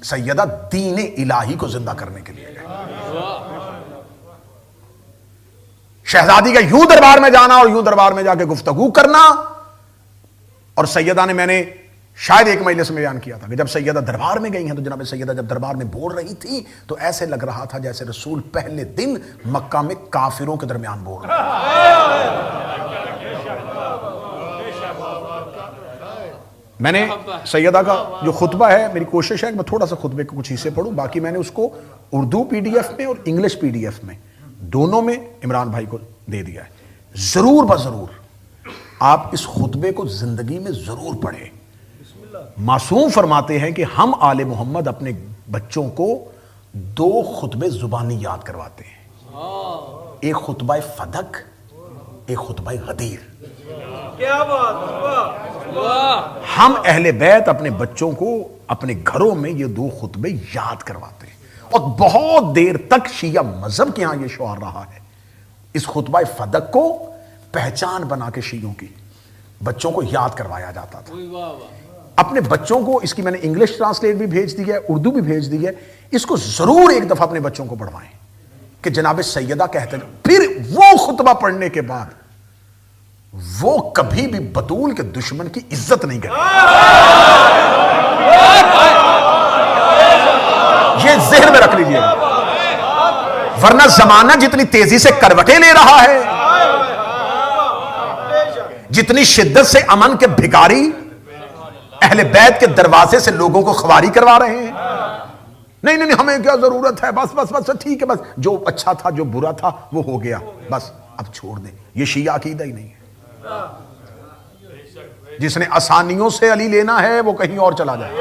سیدہ دین الہی کو زندہ کرنے کے لیے گئی۔ شہزادی کا یوں دربار میں جانا اور یوں دربار میں جا کے گفتگو کرنا، اور سیدہ نے، میں نے شاید ایک مجلس میں بیان کیا تھا کہ جب سیدہ دربار میں گئی ہیں تو جناب سیدہ جب دربار میں بول رہی تھی تو ایسے لگ رہا تھا جیسے رسول پہلے دن مکہ میں کافروں کے درمیان بول رہے ہیں۔ میں نے سیدہ کا جو خطبہ ہے، میری کوشش ہے کہ میں تھوڑا سا خطبے کے کچھ حصے پڑھوں، باقی میں نے اس کو اردو پی ڈی ایف میں اور انگلش پی ڈی ایف میں دونوں میں عمران بھائی کو دے دیا ہے۔ ضرور بضرور آپ اس خطبے کو زندگی میں ضرور پڑھیں۔ معصوم فرماتے ہیں کہ ہم آل محمد اپنے بچوں کو 2 خطبے زبانی یاد کرواتے ہیں، ایک خطبہ فدق، ایک خطبہ غدیر۔ کیا بات، ہم اہل بیت اپنے بچوں کو اپنے گھروں میں یہ 2 خطبے یاد کرواتے ہیں، اور بہت دیر تک شیعہ مذہب کے ہاں یہ شعار رہا ہے۔ اس خطبہ فدق کو پہچان بنا کے شیعوں کی بچوں کو یاد کروایا جاتا تھا۔ اپنے بچوں کو، اس کی میں نے انگلش ٹرانسلیٹ بھی بھیج دی ہے، اردو بھی بھیج دی ہے، اس کو ضرور ایک دفعہ اپنے بچوں کو پڑھوائیں کہ جناب سیدہ کہتے ہیں۔ پھر وہ خطبہ پڑھنے کے بعد وہ کبھی بھی بطول کے دشمن کی عزت نہیں کرے، یہ ذہن میں رکھ لیجئے، ورنہ زمانہ جتنی تیزی سے کروٹیں لے رہا ہے، جتنی شدت سے امن کے بھکاری اہل بیت کے دروازے سے لوگوں کو خواری کروا رہے ہیں، نہیں نہیں ہمیں کیا ضرورت ہے، بس بس بس ٹھیک ہے، بس جو اچھا تھا جو برا تھا وہ ہو گیا، بس اب چھوڑ دیں۔ یہ شیعہ عقیدہ ہی نہیں ہے۔ جس نے آسانیوں سے علی لینا ہے وہ کہیں اور چلا جائے۔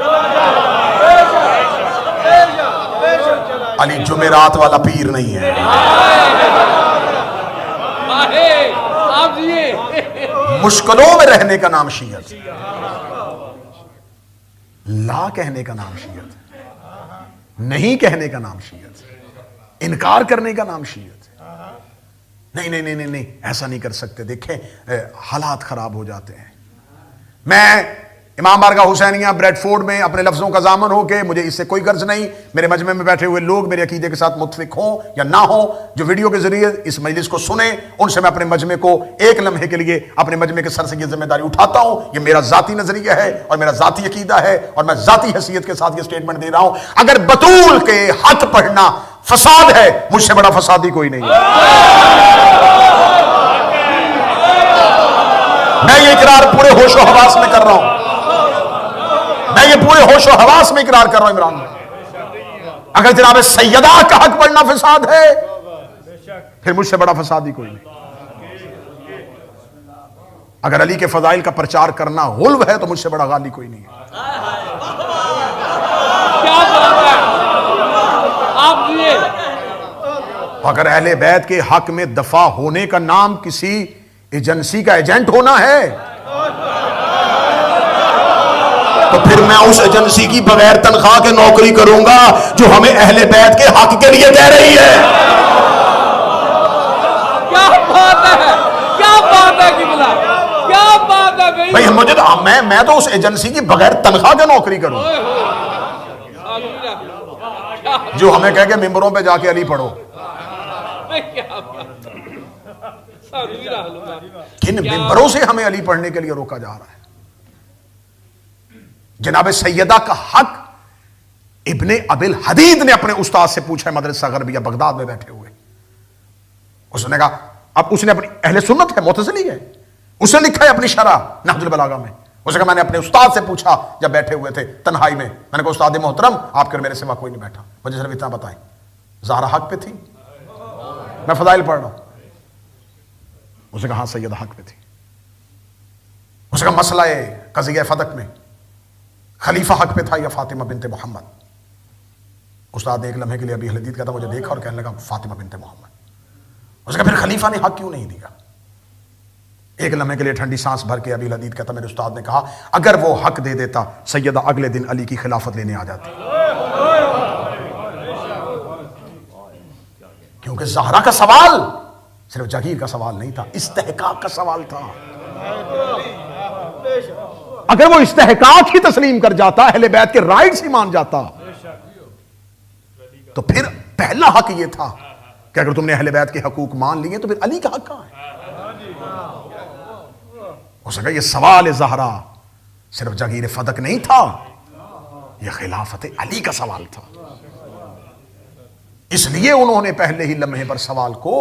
علی جمعرات والا پیر نہیں ہے، مشکلوں میں رہنے کا نام شیعت، لا کہنے کا نام شیعت، نہیں کہنے کا نام شیعت، انکار کرنے کا نام شیعت۔ نہیں نہیں نہیں نہیں ایسا نہیں کر سکتے، دیکھیں حالات خراب ہو جاتے ہیں۔ میں امام بارگاہ حسینیہ بریڈ فورڈ میں اپنے لفظوں کا ضامن ہو کے، مجھے اس سے کوئی غرض نہیں، میرے مجمع میں بیٹھے ہوئے لوگ میرے عقیدے کے ساتھ متفق ہوں یا نہ ہوں، جو ویڈیو کے ذریعے اس مجلس کو سنیں، ان سے میں اپنے مجمع کو ایک لمحے کے لیے اپنے مجمع کے سر سے یہ ذمہ داری اٹھاتا ہوں۔ یہ میرا ذاتی نظریہ ہے اور میرا ذاتی عقیدہ ہے، اور میں ذاتی حیثیت کے ساتھ یہ سٹیٹمنٹ دے رہا ہوں۔ اگر بطول کے حق پڑھنا فساد ہے، مجھ سے بڑا فسادی کوئی نہیں ہے۔ میں یہ اقرار پورے ہوش و حواس میں کر رہا ہوں، میں یہ پورے ہوش و حواس میں اقرار کر رہا ہوں عمران بھائی۔ اگر جناب سیدہ کا حق پڑھنا فساد ہے، پھر مجھ سے بڑا فسادی کوئی نہیں۔ اگر علی کے فضائل کا پرچار کرنا غلو ہے تو مجھ سے بڑا غالی کوئی نہیں ہے۔ اگر اہل بیت کے حق میں دفاع ہونے کا نام کسی ایجنسی کا ایجنٹ ہونا ہے تو پھر میں اس ایجنسی کی بغیر تنخواہ کے نوکری کروں گا جو ہمیں اہل بیت کے حق کے لیے کہہ رہی ہے۔ کیا بات ہے، کیا بات ہے قبلہ، کیا بات ہے بھئی مجھے تو میں تو اس ایجنسی کی بغیر تنخواہ کے نوکری کروں جو ہمیں کہہ کے ممبروں پہ جا کے علی پڑھو۔ کن ممبروں سے ہمیں علی پڑھنے کے لیے روکا جا رہا ہے؟ جناب سیدہ کا حق ابن ابی الحدید نے اپنے استاد سے پوچھا ہے مدرسہ غربیہ بغداد میں بیٹھے ہوئے. اس نے کہا, اب اس نے اپنی اہل سنت ہے, معتزلی ہے, اس نے لکھا ہے اپنی شرح نہج البلاغہ میں, اس نے کہا میں نے اپنے استاد سے پوچھا جب بیٹھے ہوئے تھے تنہائی میں, میں نے کہا استاد محترم آپ کے میرے سوا کوئی نہیں بیٹھا, مجھے صرف اتنا بتائیں زہرا حق پہ تھی؟ میں فضائل پڑھ رہا ہوں. اس نے کہا ہاں سیدہ حق پہ تھی. اس نے کہا مسئلہ قضیہ فتق میں خلیفہ حق پہ تھا یا فاطمہ بنت محمد؟ استاد نے ایک لمحے کے لیے ابی الحدید کہتا مجھے دیکھا اور کہنے لگا فاطمہ بنت محمد. اس نے کہا پھر خلیفہ نے حق کیوں نہیں دیا؟ ایک لمحے کے لیے ٹھنڈی سانس بھر کے ابی الحدید کہتا میرے استاد نے کہا اگر وہ حق دے دیتا سیدہ اگلے دن علی کی خلافت لینے آ جاتی, کیونکہ زہرا کا سوال صرف جاگیر کا سوال نہیں تھا, استحقاق کا سوال تھا. اگر وہ استحقاق ہی تسلیم کر جاتا, اہل بیت کے رائٹس ہی مان جاتا, تو پھر پہلا حق یہ تھا کہ اگر تم نے اہل بیت کے حقوق مان لیے تو پھر علی کا حق کہاں ہے؟ اس نے کہا یہ سوال زہرا صرف جاگیر فدق نہیں تھا, یہ خلافت علی کا سوال تھا. اس لیے انہوں نے پہلے ہی لمحے پر سوال کو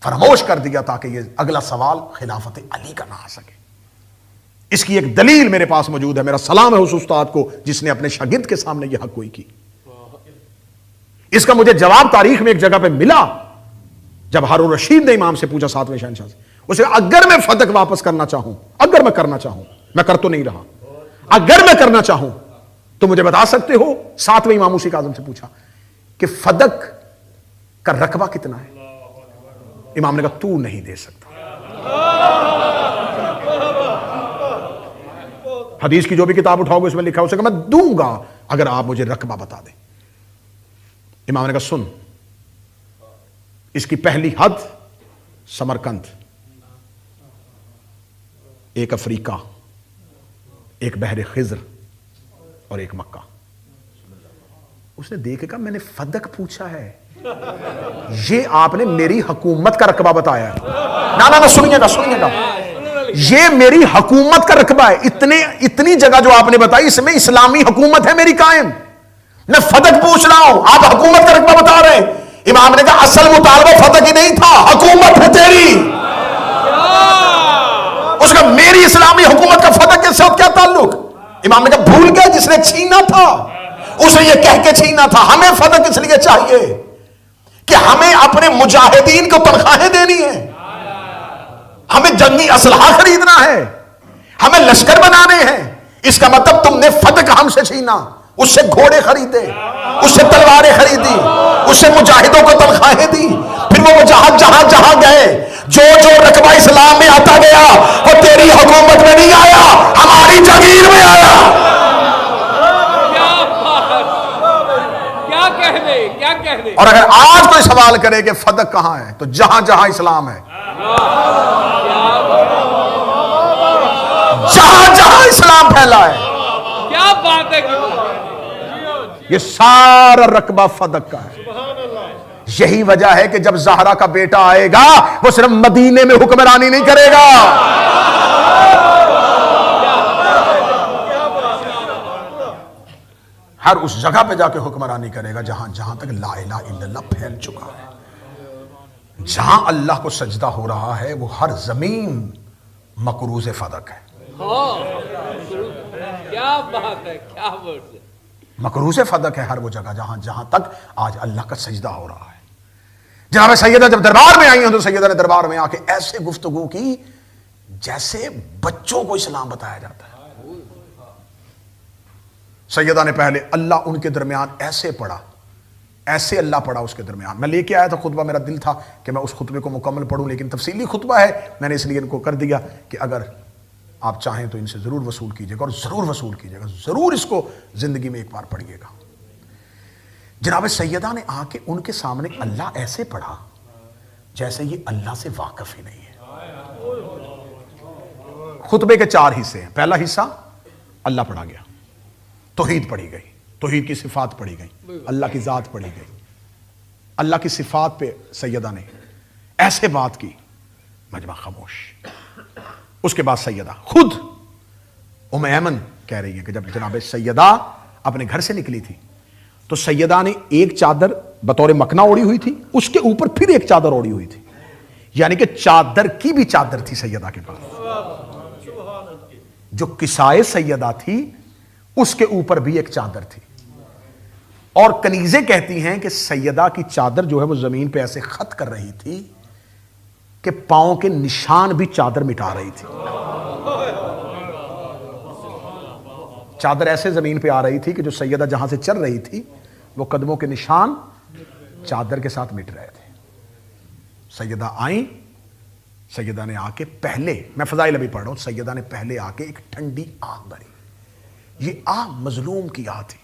فراموش کر دیا تاکہ یہ اگلا سوال خلافت علی کا نہ آ سکے. اس کی ایک دلیل میرے پاس موجود ہے. میرا سلام ہے اس استاد کو جس نے اپنے شاگرد کے سامنے یہ حق گوئی کی. اس کا مجھے جواب تاریخ میں ایک جگہ پہ ملا جب ہارون رشید نے امام سے پوچھا 7ویں شہنشاہ سے, اسے اگر میں فتق واپس کرنا چاہوں, اگر میں کرنا چاہوں, میں کر تو نہیں رہا, اگر میں کرنا چاہوں تو مجھے بتا سکتے ہو؟ 7ویں امام موسی کاظم سے پوچھا کہ فدق کا رقبہ کتنا ہے؟ امام نے کہا تو نہیں دے سکتا. حدیث کی جو بھی کتاب اٹھاؤ گے اس میں لکھا اسے کہ میں دوں گا اگر آپ مجھے رقبہ بتا دیں. امام نے کہا سن, اس کی پہلی حد سمرقند, ایک افریقہ, ایک بحر خضر اور ایک مکہ. اس نے دیکھ کے کہا میں نے فدق پوچھا ہے, یہ آپ نے میری حکومت کا رقبہ بتایا ہے. نہ سنیے گا, یہ میری حکومت کا رقبہ ہے. اتنی جگہ جو آپ نے بتائی اس میں اسلامی حکومت ہے میری قائم. میں فدق پوچھ رہا ہوں, آپ حکومت کا رقبہ بتا رہے ہیں. امام نے کہا اصل مطالبہ فدق ہی نہیں تھا, حکومت ہے تیری. اس کا میری اسلامی حکومت کا فدق کے ساتھ کیا تعلق؟ امام نے کہا بھول گیا جس نے چھینا تھا اسے یہ کہہ کے چھینا تھا. ہمیں فدق اس لیے چاہیے کہ ہمیں اپنے مجاہدین کو تنخواہیں دینی ہے, ہمیں جنگی اسلحہ خریدنا ہے, ہمیں لشکر بنانے ہیں. اس کا مطلب تم نے فدق ہم سے چھینا, اس سے گھوڑے خریدے, اس سے تلواریں خریدی, اس سے مجاہدوں کو تنخواہیں دی. پھر وہ مجاہد جہاں گئے, جو رقبہ اسلام میں آتا گیا وہ تیری حکومت میں نہیں آیا, ہماری جاگیر میں آیا. اور اگر آج کوئی سوال کرے کہ فدق کہاں ہے تو جہاں جہاں اسلام ہے, جہاں جہاں اسلام پھیلا ہے, کیا بات ہے, یہ سارا رقبہ فدق کا ہے. یہی وجہ ہے کہ جب زہرا کا بیٹا آئے گا وہ صرف مدینے میں حکمرانی نہیں کرے گا, ہر اس جگہ پہ جا کے حکمرانی کرے گا جہاں جہاں تک لا الہ الا اللہ پھیل چکا ہے. جہاں اللہ کو سجدہ ہو رہا ہے وہ ہر زمین مقروض فدق ہے. کیا بات ہے, کیا بات ہے, مقروض فدق ہے ہر وہ جگہ جہاں جہاں تک آج اللہ کا سجدہ ہو رہا ہے. جناب سیدہ جب دربار میں آئی ہیں تو سیدہ نے دربار میں آ کے ایسے گفتگو کی جیسے بچوں کو اسلام بتایا جاتا ہے. سیدہ نے پہلے اللہ ان کے درمیان ایسے پڑھا, ایسے اللہ پڑھا اس کے درمیان. میں لے کے آیا تھا خطبہ, میرا دل تھا کہ میں اس خطبے کو مکمل پڑھوں لیکن تفصیلی خطبہ ہے, میں نے اس لیے ان کو کر دیا کہ اگر آپ چاہیں تو ان سے ضرور وصول کیجئے گا, اور ضرور وصول کیجئے گا, ضرور اس کو زندگی میں ایک بار پڑھیے گا. جناب سیدہ نے آ کے ان کے سامنے اللہ ایسے پڑھا جیسے یہ اللہ سے واقف ہی نہیں ہے. خطبے کے 4 حصے ہیں. پہلا حصہ اللہ پڑھا گیا, توحید پڑھی گئی, توحید کی صفات پڑھی گئی, اللہ کی ذات پڑھی گئی, اللہ کی صفات پہ سیدہ نے ایسے بات کی, مجمع خاموش. اس کے بعد سیدہ خود ام ایمن کہہ رہی ہے کہ جب جناب سیدہ اپنے گھر سے نکلی تھی تو سیدہ نے ایک چادر بطور مکنا اوڑی ہوئی تھی، اس کے اوپر پھر ایک چادر اوڑی ہوئی تھی، یعنی کہ چادر کی بھی چادر تھی سیدہ کے پاس۔ جو کسائے سیدہ تھی اس کے اوپر بھی ایک چادر تھی، اور کنیزیں کہتی ہیں کہ سیدہ کی چادر جو ہے وہ زمین پہ ایسے خط کر رہی تھی کہ پاؤں کے نشان بھی چادر مٹا رہی تھی۔ چادر ایسے زمین پہ آ رہی تھی کہ جو سیدہ جہاں سے چل رہی تھی وہ قدموں کے نشان چادر کے ساتھ مٹ رہے تھے۔ سیدہ آئیں، سیدہ نے آ کے پہلے، میں فضائل ابھی پڑھ رہا ہوں، سیدہ نے پہلے آ کے ایک ٹھنڈی آہ بھری۔ یہ آہ مظلوم کی آہ تھی۔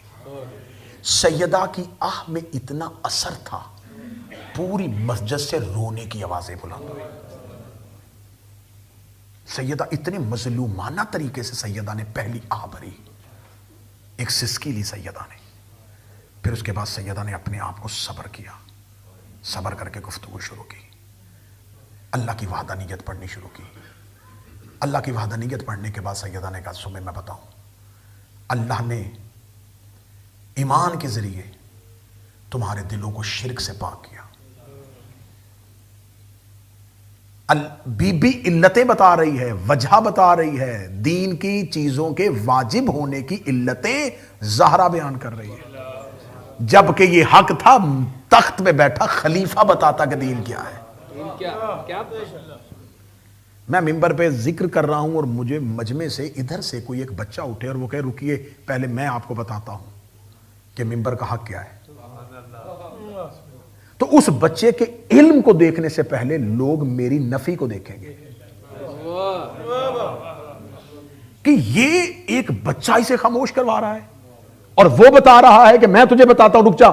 سیدہ کی آہ میں اتنا اثر تھا، پوری مسجد سے رونے کی آوازیں بلند ہوئی۔ سیدہ اتنے مظلومانہ طریقے سے سیدہ نے پہلی آہ بھری، ایک سسکی لی سیدہ نے، پھر اس کے بعد سیدہ نے اپنے آپ کو صبر کیا، صبر کر کے گفتگو شروع کی، اللہ کی وحدانیت پڑھنی شروع کی۔ اللہ کی وحدانیت پڑھنے کے بعد سیدہ نے کہا سمیں میں بتاؤں، اللہ نے ایمان کے ذریعے تمہارے دلوں کو شرک سے پاک کیا۔ بی بی علتیں بتا رہی ہے، وجہ بتا رہی ہے، دین کی چیزوں کے واجب ہونے کی علتیں زہرا بیان کر رہی ہے، جبکہ یہ حق تھا تخت پہ بیٹھا خلیفہ بتاتا کہ دین کیا ہے۔ میں ممبر پہ ذکر کر رہا ہوں اور مجھے مجمع سے ادھر سے کوئی ایک بچہ اٹھے اور وہ کہے رکیے پہلے میں آپ کو بتاتا ہوں کہ ممبر کا حق کیا ہے، تو اس بچے کے علم کو دیکھنے سے پہلے لوگ میری نفی کو دیکھیں گے کہ یہ ایک بچہ اسے خاموش کروا رہا ہے اور وہ بتا رہا ہے کہ میں تجھے بتاتا ہوں، رک جا،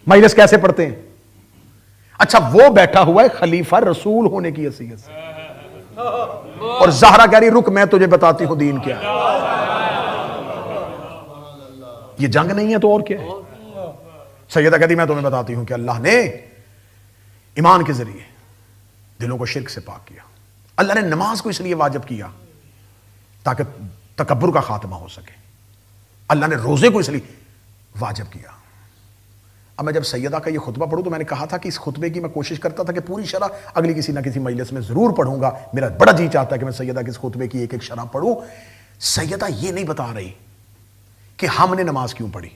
مجلس کیسے پڑھتے ہیں۔ اچھا وہ بیٹھا ہوا ہے خلیفہ رسول ہونے کی حیثیت سے، اور زہرا کہہ رہی رک میں تجھے بتاتی ہوں دین کیا ہے۔ یہ جنگ نہیں ہے تو اور کیا ہے؟ سیدہ کہتی میں تمہیں بتاتی ہوں کہ اللہ نے ایمان کے ذریعے دلوں کو شرک سے پاک کیا۔ اللہ نے نماز کو اس لیے واجب کیا تاکہ تکبر کا خاتمہ ہو سکے۔ اللہ نے روزے کو اس لیے واجب کیا۔ اب میں جب سیدہ کا یہ خطبہ پڑھوں تو میں نے کہا تھا کہ اس خطبے کی میں کوشش کرتا تھا کہ پوری شرح اگلی کسی نہ کسی مجلس میں ضرور پڑھوں گا، میرا بڑا جی چاہتا ہے کہ میں سیدہ کے اس خطبے کی ایک ایک شرح پڑھوں۔ سیدہ یہ نہیں بتا رہی کہ ہم نے نماز کیوں پڑھی،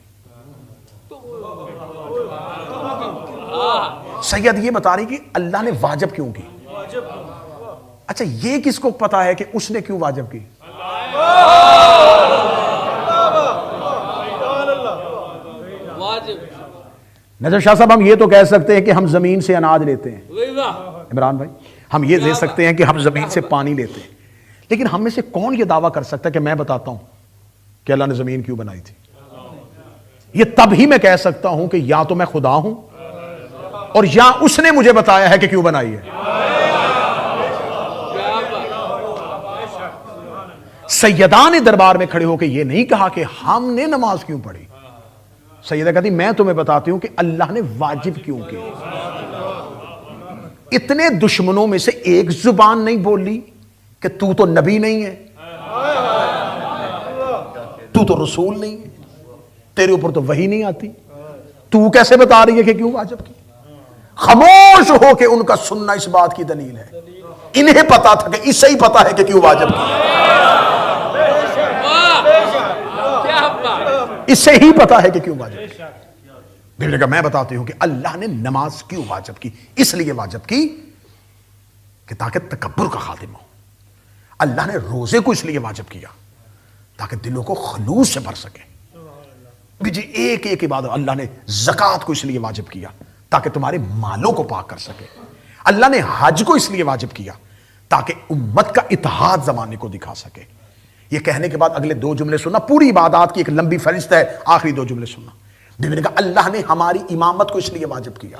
سید یہ بتا رہی کہ اللہ نے واجب کیوں کی۔ اچھا یہ کس کو پتا ہے کہ اس نے کیوں واجب کی؟ نجف شاہ صاحب ہم یہ تو کہہ سکتے ہیں کہ ہم زمین سے اناج لیتے ہیں، عمران بھائی ہم یہ دے سکتے ہیں کہ ہم زمین سے پانی لیتے ہیں، لیکن ہم میں سے کون یہ دعویٰ کر سکتا ہے کہ میں بتاتا ہوں کہ اللہ نے زمین کیوں بنائی تھی؟ یہ تب ہی میں کہہ سکتا ہوں کہ یا تو میں خدا ہوں اور یا اس نے مجھے بتایا ہے کہ کیوں بنائی ہے۔ سیدان دربار میں کھڑے ہو کے یہ نہیں کہا کہ ہم نے نماز کیوں پڑھی، سیدہ کہتی میں تمہیں بتاتی ہوں کہ اللہ نے واجب کیوں کی۔ اتنے دشمنوں میں سے ایک زبان نہیں بولی کہ تو نبی نہیں ہے، تو رسول نہیں ہے، تیرے اوپر تو وحی نہیں آتی، تو کیسے بتا رہی ہے کہ کیوں واجب کی؟ خاموش ہو کے ان کا سننا اس بات کی دلیل ہے، انہیں پتا تھا کہ اسے ہی پتا ہے کہ کیوں واجب کی، اسے ہی پتا ہے کہ کیوں واجب کی۔ پھر نے کہا میں بتاتی ہوں کہ اللہ نے نماز کیوں واجب کی، اس لیے واجب کی کہ تاکہ تکبر کا خاتمہ ہو۔ اللہ نے روزے کو اس لیے واجب کیا تاکہ دلوں کو خلوص سے بھر سکے۔ جی ایک ایک عبادت۔ اللہ نے زکوٰۃ کو اس لیے واجب کیا تاکہ تمہارے مالوں کو پاک کر سکے۔ اللہ نے حج کو اس لیے واجب کیا تاکہ امت کا اتحاد زمانے کو دکھا سکے۔ یہ کہنے کے بعد اگلے دو جملے سننا، پوری عبادات کی ایک لمبی فہرست ہے، آخری دو جملے سننا۔ بیوی نے کہا اللہ نے ہماری امامت کو اس لیے واجب کیا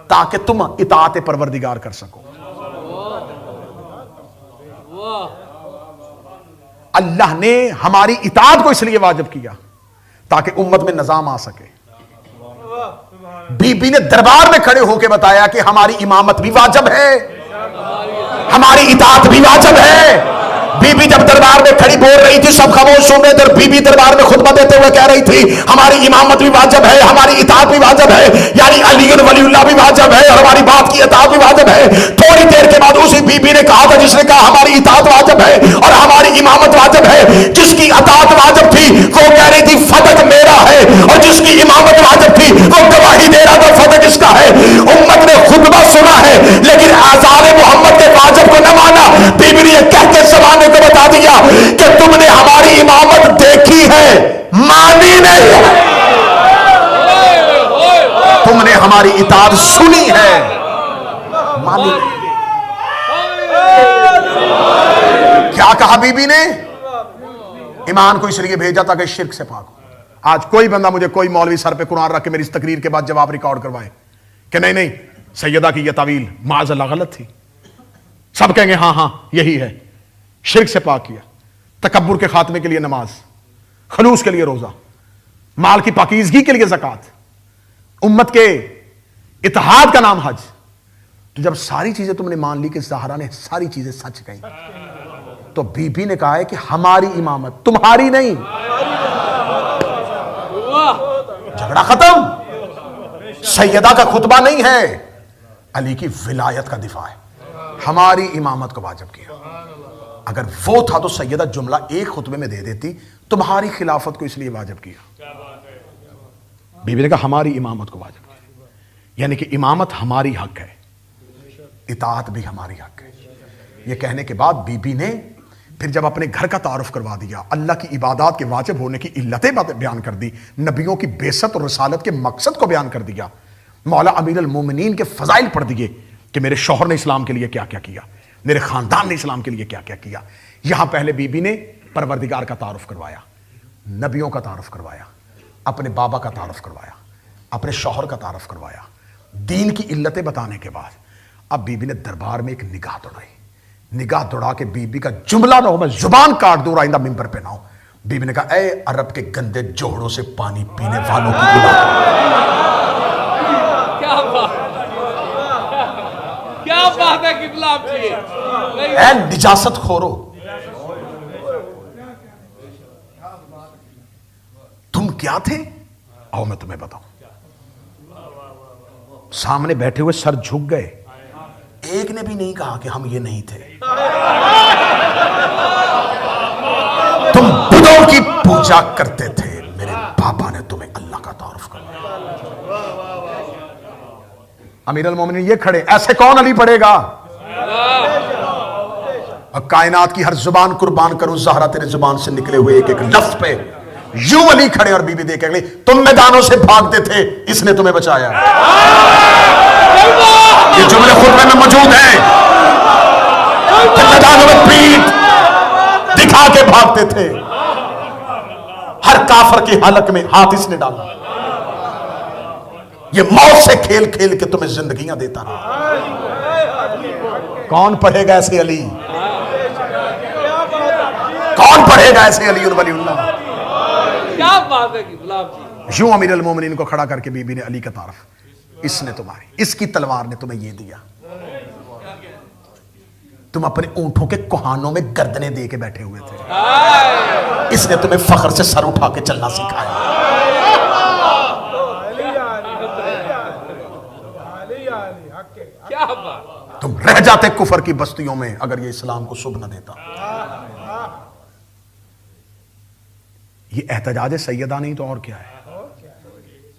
تاکہ تم اطاعت پروردگار کر سکو۔ اللہ نے ہماری اطاعت کو اس لیے واجب کیا تاکہ امت میں نظام آ سکے۔ بی بی نے دربار میں کھڑے ہو کے بتایا کہ ہماری امامت بھی واجب ہے، ہماری اطاعت بھی واجب ہے، بی بی جب دربار میں کھڑی بول رہی تھی سب خاموش سن رہے تھے، اور بی بی دربار میں خطبہ دیتے ہوئے کہہ رہی تھی ہماری امامت بھی واجب ہے، ہماری اطاعت بھی واجب ہے، یعنی علی ولی اللہ بھی واجب ہے اور ہماری بات کی اطاعت بھی واجب ہے۔ تھوڑی دیر کے بعد اسی بی بی نے کہا تھا جس نے کہا ہماری اطاعت واجب ہے اور ہماری امامت واجب ہے، جس کی اطاعت واجب تھی وہ کہہ رہی تھی فتح میرا ہے، اور جس کی امامت واجب تھی وہ گواہی دے رہا تھا فتح کس کا ہے۔ امت نے خطبہ سنا ہے لیکن آزاد محمد کے واجب کو نہ مانا۔ بی بی نے یہ کہہ کے زمانے کو بتا دیا کہ تم نے ہماری امامت دیکھی ہے مانی نہیں ہے، تم نے ہماری اطاعت سنی ہے مانی نہیں۔ کیا کہا بی بی نے؟ ایمان کو اس لیے بھیجا تھا کہ شرک سے پاک ہو۔ آج کوئی بندہ مجھے کوئی مولوی سر پہ قرآن رکھ کے میری اس تقریر کے بعد جواب ریکارڈ کروائے کہ نہیں نہیں سیدہ کی یہ تعویل معاذ اللہ غلط تھی، سب کہیں گے ہاں ہاں یہی ہے، شرک سے پاک کیا، تکبر کے خاتمے کے لیے نماز، خلوص کے لیے روزہ، مال کی پاکیزگی کے لیے زکوٰۃ، امت کے اتحاد کا نام حج۔ تو جب ساری چیزیں تم نے مان لی کہ زہرا نے ساری چیزیں سچ کہیں، تو بی بی نے کہا ہے کہ ہماری امامت تمہاری نہیں، جھگڑا ختم۔ سیدہ کا خطبہ نہیں ہے، علی کی ولایت کا دفاع ہے، ہماری امامت کو واجب کیا۔ اگر وہ تھا تو سیدہ جملہ ایک خطبے میں دے دیتی تمہاری خلافت کو اس لیے واجب کیا۔ بی بی نے کہا ہماری امامت کو واجب کیا، یعنی کہ امامت ہماری حق ہے، اطاعت بھی ہماری حق ہے۔ یہ کہنے کے بعد بی بی نے پھر جب اپنے گھر کا تعارف کروا دیا، اللہ کی عبادات کے واجب ہونے کی علتیں بیان کر دی، نبیوں کی بعثت اور رسالت کے مقصد کو بیان کر دیا، مولا امیر المومنین کے فضائل پڑھ دیے کہ میرے شوہر نے اسلام کے لیے کیا کیا کیا، میرے خاندان نے اسلام کے لیے کیا کیا کیا۔ یہاں پہلے بی بی نے پروردگار کا تعارف کروایا، نبیوں کا تعارف کروایا، اپنے بابا کا تعارف کروایا، اپنے شوہر کا تعارف کروایا، دین کی علتیں بتانے کے بعد اب بی بی نے دربار میں ایک نگاہ دوڑائی، نگاہ دوڑا کے بی بی کا جملہ نہ ہو میں زبان کاٹ دوں، آئندہ ممبر پہ نہ ہو۔ بی بی نے کہا اے عرب کے گندے جوڑوں سے پانی پینے والوں کی کیا بات ہے قبلہ آپ کی، اے نجاست خورو، تم کیا تھے؟ آؤ میں تمہیں بتاؤں۔ سامنے بیٹھے ہوئے سر جھک گئے، ایک نے بھی نہیں کہا کہ ہم یہ نہیں تھے۔ تم بتوں کی پوجا کرتے تھے، میرے بابا نے تمہیں اللہ کا تعارف کرایا۔ امیر المومنین یہ کھڑے، ایسے کون علی پڑھے گا؟ اور کائنات کی ہر زبان قربان کروں زہرا تیرے زبان سے نکلے ہوئے ایک ایک لفظ پہ یوں علی کھڑے، اور بی بی دیکھ گئی تم میدانوں سے بھاگتے تھے، اس نے تمہیں بچایا۔ یہ جملے خطبے میں موجود ہیں کہ میدانوں میں پیٹ دکھا کے بھاگتے تھے، ہر کافر کی حلق میں ہاتھ اس نے ڈالا، یہ موت سے کھیل کھیل کے تمہیں زندگیاں دیتا رہا۔ کون پڑھے گا ایسے علی؟ کون پڑھے گا ایسے علی ولی اللہ؟ کیا بات ہے قبلہ آپ کی۔ یوں امیر المومنین کو کھڑا کر کے بی بی نے علی کا تعارف، اس نے تمہاری، اس کی تلوار نے تمہیں یہ دیا، تم اپنے اونٹوں کے کوہانوں میں گردنیں دے کے بیٹھے ہوئے تھے، اس نے تمہیں فخر سے سر اٹھا کے چلنا سکھایا۔ کیا بات، تم رہ جاتے کفر کی بستیوں میں اگر یہ اسلام کو صبح نہ دیتا۔ یہ احتجاج سیدہ نہیں تو اور کیا ہے،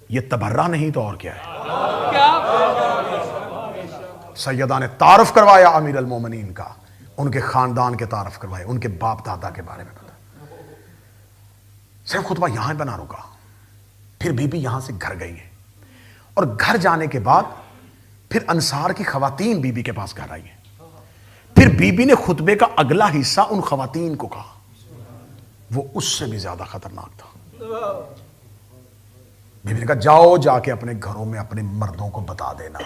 یہ تبرہ نہیں تو اور کیا ہے۔ سیدہ نے تعارف کروایا امیر المومنین کا، ان کے خاندان کے تعارف کروائے، ان کے باپ دادا کے بارے میں بتا۔ صرف خطبہ یہاں بنا رکا، پھر بی بی یہاں سے گھر گئی ہے، اور گھر جانے کے بعد پھر انصار کی خواتین بی بی کے پاس گھر آئی ہیں۔ پھر بی بی نے خطبے کا اگلا حصہ ان خواتین کو کہا، وہ اس سے بھی زیادہ خطرناک تھا۔ بی بی نے کہا جاؤ جا کے اپنے گھروں میں اپنے مردوں کو بتا دینا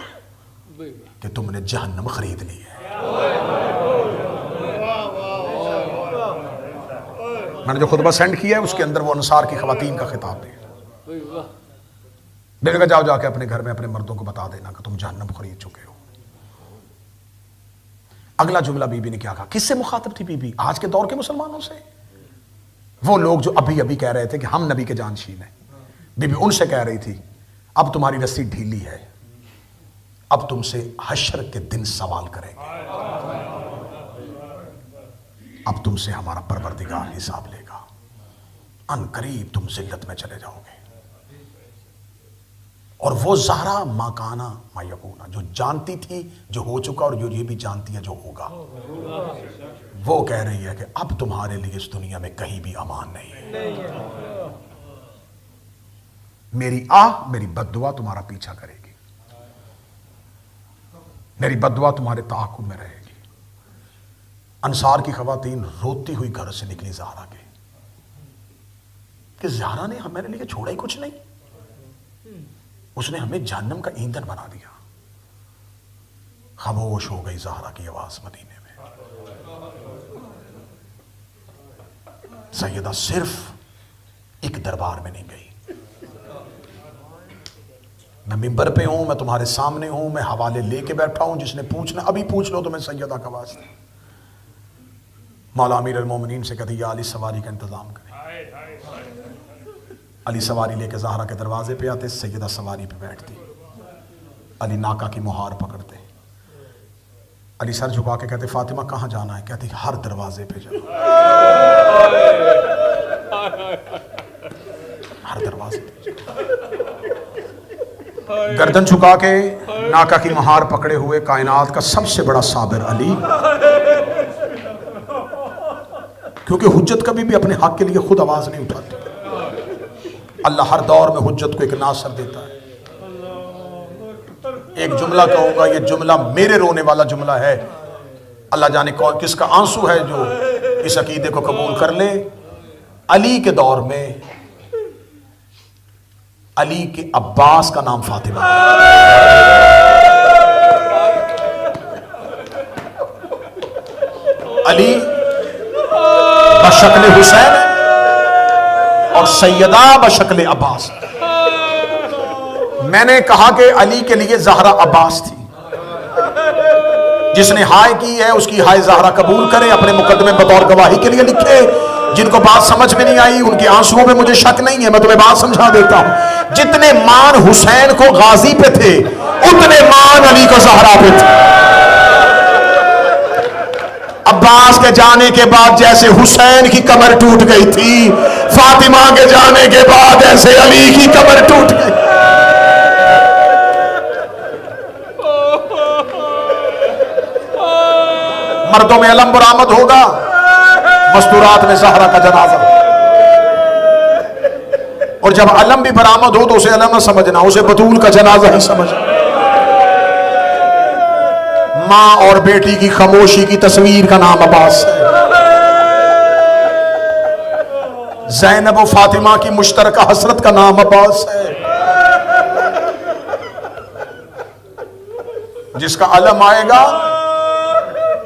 کہ تم نے جہنم خرید لی ہے۔ میں نے جو خطبہ سینڈ کیا ہے اس کے اندر وہ انصار کی خواتین کا خطاب ہے۔ بی بی نے کہا جاؤ جا کے اپنے گھر میں اپنے مردوں کو بتا دینا کہ تم جہنم خرید چکے ہو۔ اگلا جملہ بی بی نے کیا کہا؟ کس سے مخاطب تھی بی بی؟ آج کے دور کے مسلمانوں سے، وہ لوگ جو ابھی ابھی کہہ رہے تھے کہ ہم نبی کے جانشین ہیں. بی بی ان سے کہہ رہی تھی اب تمہاری رسی ڈھیلی ہے، اب تم سے حشر کے دن سوال کریں گے، اب تم سے ہمارا پروردگار حساب لے گا، ان قریب تم ذلت میں چلے جاؤ گے. اور وہ زہرا ما کانا ما یکونا، جو جانتی تھی جو ہو چکا اور جو یہ بھی جانتی ہے جو ہوگا، وہ کہہ رہی ہے کہ اب تمہارے لیے اس دنیا میں کہیں بھی امان نہیں ہے. میری میری بد دعا تمہارا پیچھا کرے گی، میری بد دعا تمہارے تعاقب میں رہے گی. انصار کی خواتین روتی ہوئی گھر سے نکلی زہرا کے کہ زہرا نے ہمارے لیے چھوڑا ہی کچھ نہیں، اس نے ہمیں جہنم کا ایندھن بنا دیا. خاموش ہو گئی زہرا کی آواز مدینے میں. سیدہ صرف ایک دربار میں نہیں گئی، میں ممبر پہ ہوں، میں تمہارے سامنے ہوں، میں حوالے لے کے بیٹھا ہوں، جس نے پوچھنا ابھی پوچھ لو تو میں سیدہ کا واسطہ. مولا امیر المومنین سے کہتی یا علی سواری کا انتظام کریں. علی سواری لے کے زہرا کے دروازے پہ آتے، سیدہ سواری پہ بیٹھتی، علی ناکا کی مہار پکڑتے، علی سر جھکا کے کہتے فاطمہ کہاں جانا ہے؟ کہتی ہر دروازے پہ جاؤ، ہر دروازے پہ جاؤ. گردن جھکا کے ناکا کی مہار پکڑے ہوئے کائنات کا سب سے بڑا صابر علی، کیونکہ حجت کبھی بھی اپنے حق کے لیے خود آواز نہیں اٹھاتی. اللہ ہر دور میں حجت کو ایک ناصر دیتا ہے. ایک جملہ کہوں گا، یہ جملہ میرے رونے والا جملہ ہے، اللہ جانے کس کا آنسو ہے جو اس عقیدے کو قبول کر لے. علی کے دور میں علی کے عباس کا نام فاطمہ علی بشکل حسین اور سیدہ بشکل عباس. میں نے کہا کہ علی کے لیے زہرا عباس تھی، جس نے ہائے کی ہے اس کی ہائے زہرا قبول کرے، اپنے مقدمے بطور گواہی کے لیے لکھے. جن کو بات سمجھ میں نہیں آئی ان کے آنسوؤں میں مجھے شک نہیں ہے، میں تمہیں بات سمجھا دیتا ہوں. جتنے مان حسین کو غازی پہ تھے اتنے مان علی کو زہرا پہ تھے. عباس کے جانے کے بعد جیسے حسین کی کمر ٹوٹ گئی تھی، فاطمہ کے جانے کے بعد ایسے علی کی کمر ٹوٹ گئی. مردوں میں علم برآمد ہوگا، مستورات میں زہرا کا جنازہ. اور جب علم بھی برآمد ہو تو اسے علم نہ سمجھنا، اسے بطول کا جنازہ ہی سمجھنا. ماں اور بیٹی کی خاموشی کی تصویر کا نام عباس ہے. زینب و فاطمہ کی مشترکہ حسرت کا نام عباس ہے. جس کا علم آئے گا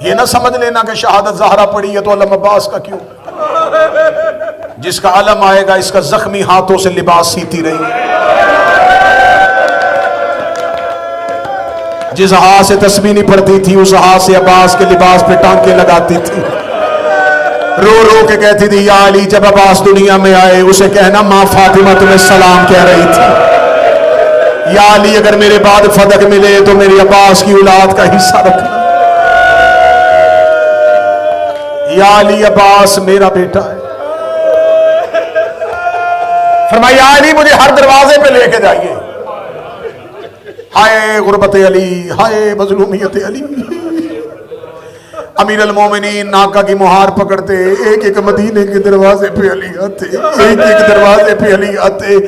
یہ نہ سمجھ لینا کہ شہادت زہرا پڑی ہے تو علم عباس کا کیوں. جس کا علم آئے گا اس کا زخمی ہاتھوں سے لباس سیتی رہی، جس ہاتھ سے تسبیح نہیں پڑتی تھی اس ہاتھ سے عباس کے لباس پہ ٹانکے لگاتی تھی. رو رو کے کہتی تھی یا علی جب عباس دنیا میں آئے اسے کہنا ماں فاطمہ تمہیں سلام کہہ رہی تھی. یا علی اگر میرے بعد فدق ملے تو میری عباس کی اولاد کا حصہ رکھنا. یا علی عباس میرا بیٹا ہے. فرمایا یا علی مجھے ہر دروازے پہ لے کے جائیے. ہائے غربت علی، ہائے مظلومیت علی. امیر المومنین ناکا کی مہار پکڑتے، ایک ایک مدینے کے دروازے پہ علی آتے، ایک ایک دروازے پہ علی آتے.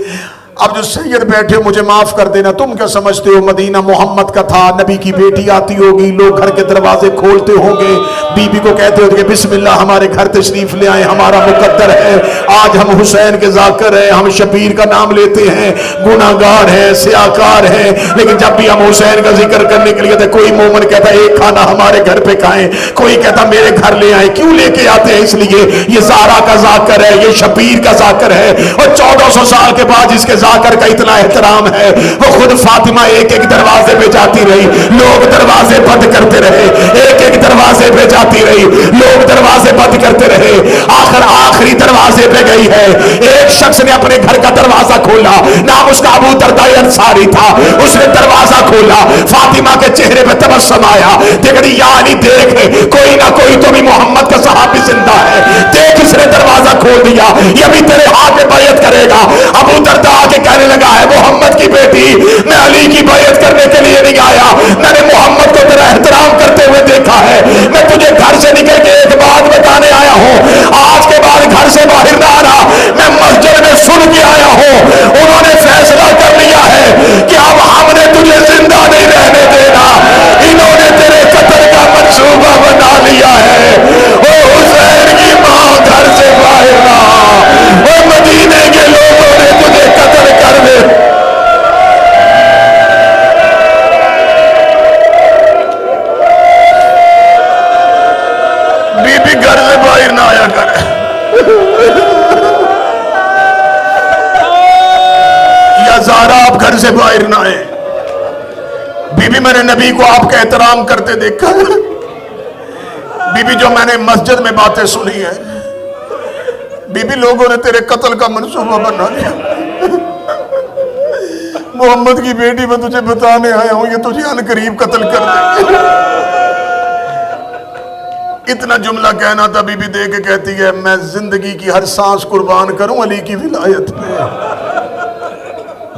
اب جو سید بیٹھے مجھے معاف کر دینا، تم کیا سمجھتے ہو مدینہ محمد کا تھا، نبی کی بیٹی آتی ہوگی، لوگ گھر کے دروازے کھولتے ہوں گے، بی بی کو کہتے ہوتے کہ بسم اللہ ہمارے گھر تشریف لے آئیں، ہمارا مقدر ہے، آج ہم حسین کے ذاکر ہیں، ہم شبیر کا نام لیتے ہیں، گناہگار ہیں، سیاکار ہیں، لیکن جب بھی ہم حسین کا ذکر کرنے کے لیے تھے کوئی مومن کہتا ایک کھانا ہمارے گھر پہ کھائیں، کوئی کہتا میرے گھر لے آئیں. کیوں لے کے آتے ہیں؟ اس لیے یہ زہرا کا ذاکر ہے، یہ شبیر کا ذاکر ہے. اور 1400 سال کے بعد جس کے ذاکر کر کا اتنا احترام ہے، وہ خود فاطمہ ایک ایک دروازے پہ جاتی رہی، لوگ دروازے بند کرتے رہے، ایک ایک دروازے پہ جاتی رہی، لوگ دروازے بند کرتے رہے، آخری دروازے پہ گئی ہے، ایک شخص نے اپنے گھر کا دروازہ کھولا، نام اس کا ابو درداء انصاری تھا، اس نے دروازہ کھولا، فاطمہ کے چہرے پہ تبسم آیا، دیکھ یا علی دیکھ کوئی نہ کوئی تو بھی محمد کا صحابی زندہ ہے، دیکھ اس نے دروازہ کھول دیا، یہ بھی تیرے ہاتھ میں بیعت کرے گا۔ ابو درداء کے کہنے لگا ہے محمد کی بیٹی، میں علی کی بیعت کرنے کے لیے نہیں آیا، میں نے محمد کو تیرا احترام کرتے ہوئے دیکھا ہے، میں تجھے گھر سے نکل کے ایک بات بتانے آیا ہوں، آج کے بعد گھر سے باہر نہ آنا، میں مسجد میں سن کے آیا ہوں، انہوں نے فیصلہ کر لیا ہے کہ اب ہم نے تجھے زندہ نہیں رہنے دینا، انہوں نے تیرے قتل کا منصوبہ بنا لیا ہے۔ او حسین کی ماں گھر سے باہر نہ آ، او مدینے کے لوگوں نے تجھے قتل کر دے۔ بی بی گھر سے باہر نہ آیا کر، یا زہرا آپ گھر سے باہر نہ آئے۔ بی بی میں نے نبی کو آپ کا احترام کرتے دیکھا، بی بی جو میں نے مسجد میں باتیں سنی ہیں، بی بی لوگوں نے تیرے قتل کا منصوبہ بنا لیا، محمد کی بیٹی میں تجھے بتانے آیا ہوں یہ تجھے عنقریب قتل کر دیں گے۔ اتنا جملہ کہنا تھا، بی بی دے کے کہتی ہے میں زندگی کی ہر سانس قربان کروں علی کی ولایت پہ،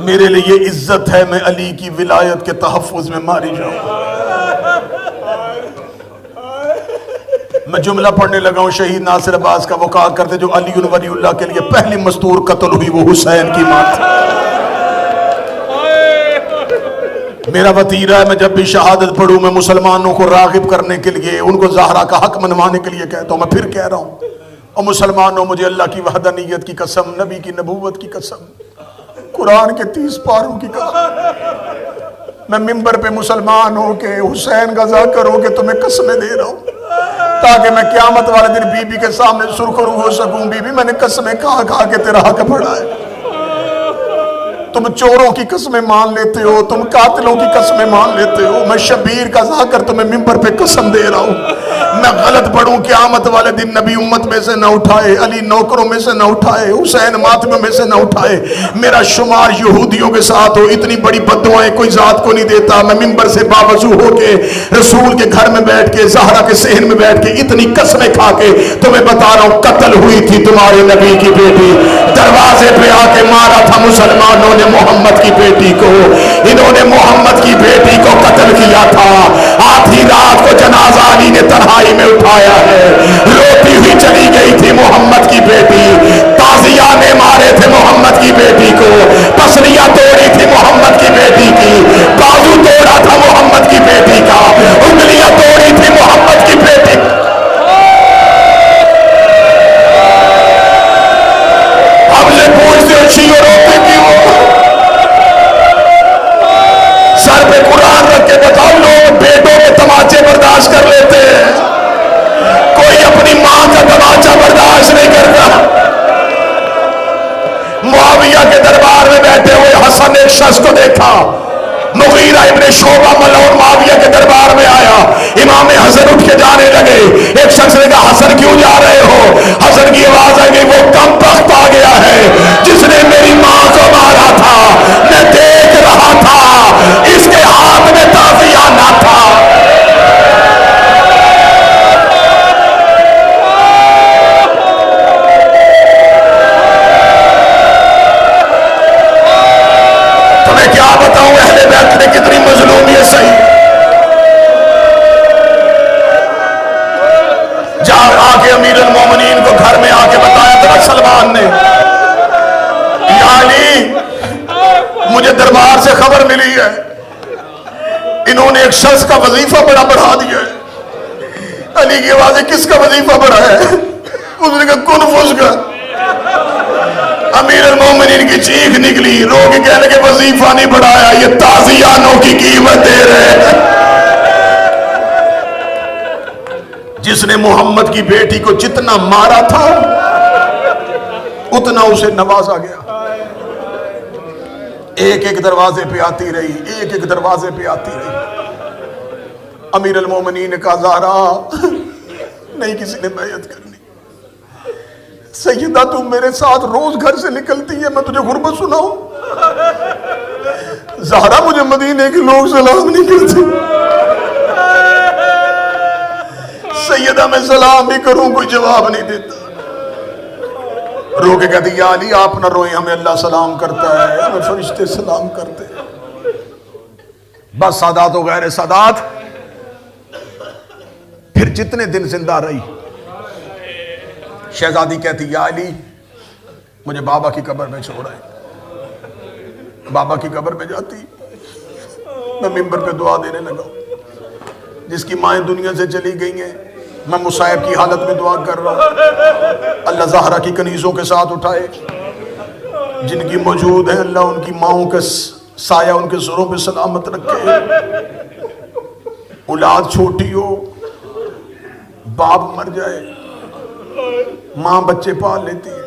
میرے لیے عزت ہے میں علی کی ولایت کے تحفظ میں ماری جاؤں۔ میں جملہ پڑھنے لگا ہوں شہید ناصر عباس کا، وہ کہا کرتے جو علی ولی اللہ کے لیے پہلی مستور قتل ہوئی وہ حسین کی ماں تھی۔ میرا وطیرہ ہے میں جب بھی شہادت پڑھوں میں مسلمانوں کو راغب کرنے کے لیے، ان کو زہرا کا حق منوانے کے لیے کہتا ہوں، میں پھر کہہ رہا ہوں، اور مسلمانوں مجھے اللہ کی وحدانیت کی قسم، نبی کی نبوت کی قسم، قرآن کے 30 پاروں کی قسم، میں منبر پہ مسلمان ہو کے حسین کا ذکر ہو کے تمہیں قسمیں دے رہا ہوں تاکہ میں قیامت والے دن بی بی کے سامنے سرخرو ہو سکوں، بی بی میں نے قسمیں کھا کے تیرا حق پڑھا ہے، تم چوروں کی قسمیں مان لیتے ہو، تم قاتلوں کی قسمیں مان لیتے ہو، میں شبیر کا ذکر تمہیں منبر پہ قسم دے رہا ہوں، میں غلط پڑھوں قیامت والے دن نبی امت میں سے نہ اٹھائے، علی نوکروں میں سے نہ اٹھائے، حسین ماتموں میں سے نہ اٹھائے، میرا شمار یہودیوں کے ساتھ ہو، اتنی بڑی بددعائیں کوئی ذات کو نہیں دیتا، میں منبر سے باوضو ہو کے رسول کے گھر میں بیٹھ کے زہرا کے صحن میں بیٹھ کے اتنی قسمیں کھا کے تمہیں بتا رہا ہوں قتل ہوئی تھی تمہارے نبی کی بیٹی، دروازے پہ آ کے مارا تھا مسلمانوں نے محمد کی بیٹی کو، انہوں نے محمد کی بیٹی کو قتل کیا تھا، آدھی رات کو جنازہ علی نے تنہائی میں اٹھایا ہے، روتی ہوئی چلی گئی تھی محمد کی بیٹی، تازیہ نے مارے تھے محمد کی بیٹی کو، پسلیاں توڑی تھی محمد کی بیٹی کی، بازو توڑا تھا محمد کی بیٹی کا، انگلیاں توڑی تھی محمد کی بیٹی۔ ہم سے پوچھتے ہو شیعہ روتے کیوں؟ سر پہ قرآن رکھ کے بتاؤ، لوگ بیٹوں کے تماچے برداشت کر لیتے ہیں، کوئی اپنی ماں کا تماچا برداشت نہیں کرتا۔ معاویہ کے دربار میں بیٹھے ہوئے حسن ایک شخص کو دیکھا، مغیرہ ابن شعبہ ملعون معاویہ کے دربار میں آیا، امام حسن اٹھ کے جانے لگے، ایک شخص نے کہا حسن کیوں جا رہے ہو؟ حسن کی آواز آئی گئی وہ کم بخت آ گیا ہے جس نے میری ماں کو مارا تھا، میں دیکھ رہا تھا اس کے ہاتھ میں تعزیہ نہ تھا۔ تمہیں کیا بتاؤں اہل بیت نے کتنی مظلومیت سہی، جا آ کے امیر المومنین کو گھر میں آ کے بتایا تھا سلمان نے، یا علی مجھے دربار سے خبر ملی ہے انہوں نے ایک شخص کا وظیفہ بڑا بڑھا دیا ہے۔ علی کی آواز ہے کس کا وظیفہ بڑھا ہے؟ اس نے کہا کن فس کا۔ امیر المومنین کی چیخ نکلی، رو کے کہنے کے وظیفہ نہیں بڑھایا، یہ تازیانوں کی قیمت دے رہے ہیں۔ جس نے محمد کی بیٹی کو جتنا مارا تھا اتنا اسے نوازا گیا۔ ایک ایک دروازے پہ آتی رہی، ایک ایک دروازے پہ آتی رہی۔ امیر المومنین نے کہا زہرا نہیں کسی نے بیعت کرنی، سیدہ تم میرے ساتھ روز گھر سے نکلتی ہے، میں تجھے غربت سناؤں؟ زہرا مجھے مدینے کے لوگ سلام نہیں کرتے، سیدہ میں سلام بھی کروں کوئی جواب نہیں دیتا۔ رو کے کہتی یا علی آپ نہ روئیں، ہمیں اللہ سلام کرتا ہے، ہمیں فرشتے سلام کرتے ہیں۔ بس سادات و غیر سادات پھر جتنے دن زندہ رہی، شہزادی کہتی یا علی مجھے بابا کی قبر میں چھوڑا ہے۔ بابا کی قبر میں جاتی، میں ممبر پہ دعا دینے لگا، جس کی مائیں دنیا سے چلی گئی ہیں میں مصائب کی حالت میں دعا کر رہا ہوں، اللہ زہرا کی کنیزوں کے ساتھ اٹھائے، جن کی موجود ہیں اللہ ان کی ماؤں کا سایہ ان کے سروں پہ سلامت رکھے۔ اولاد چھوٹی ہو، باپ مر جائے، ماں بچے پال لیتی ہے،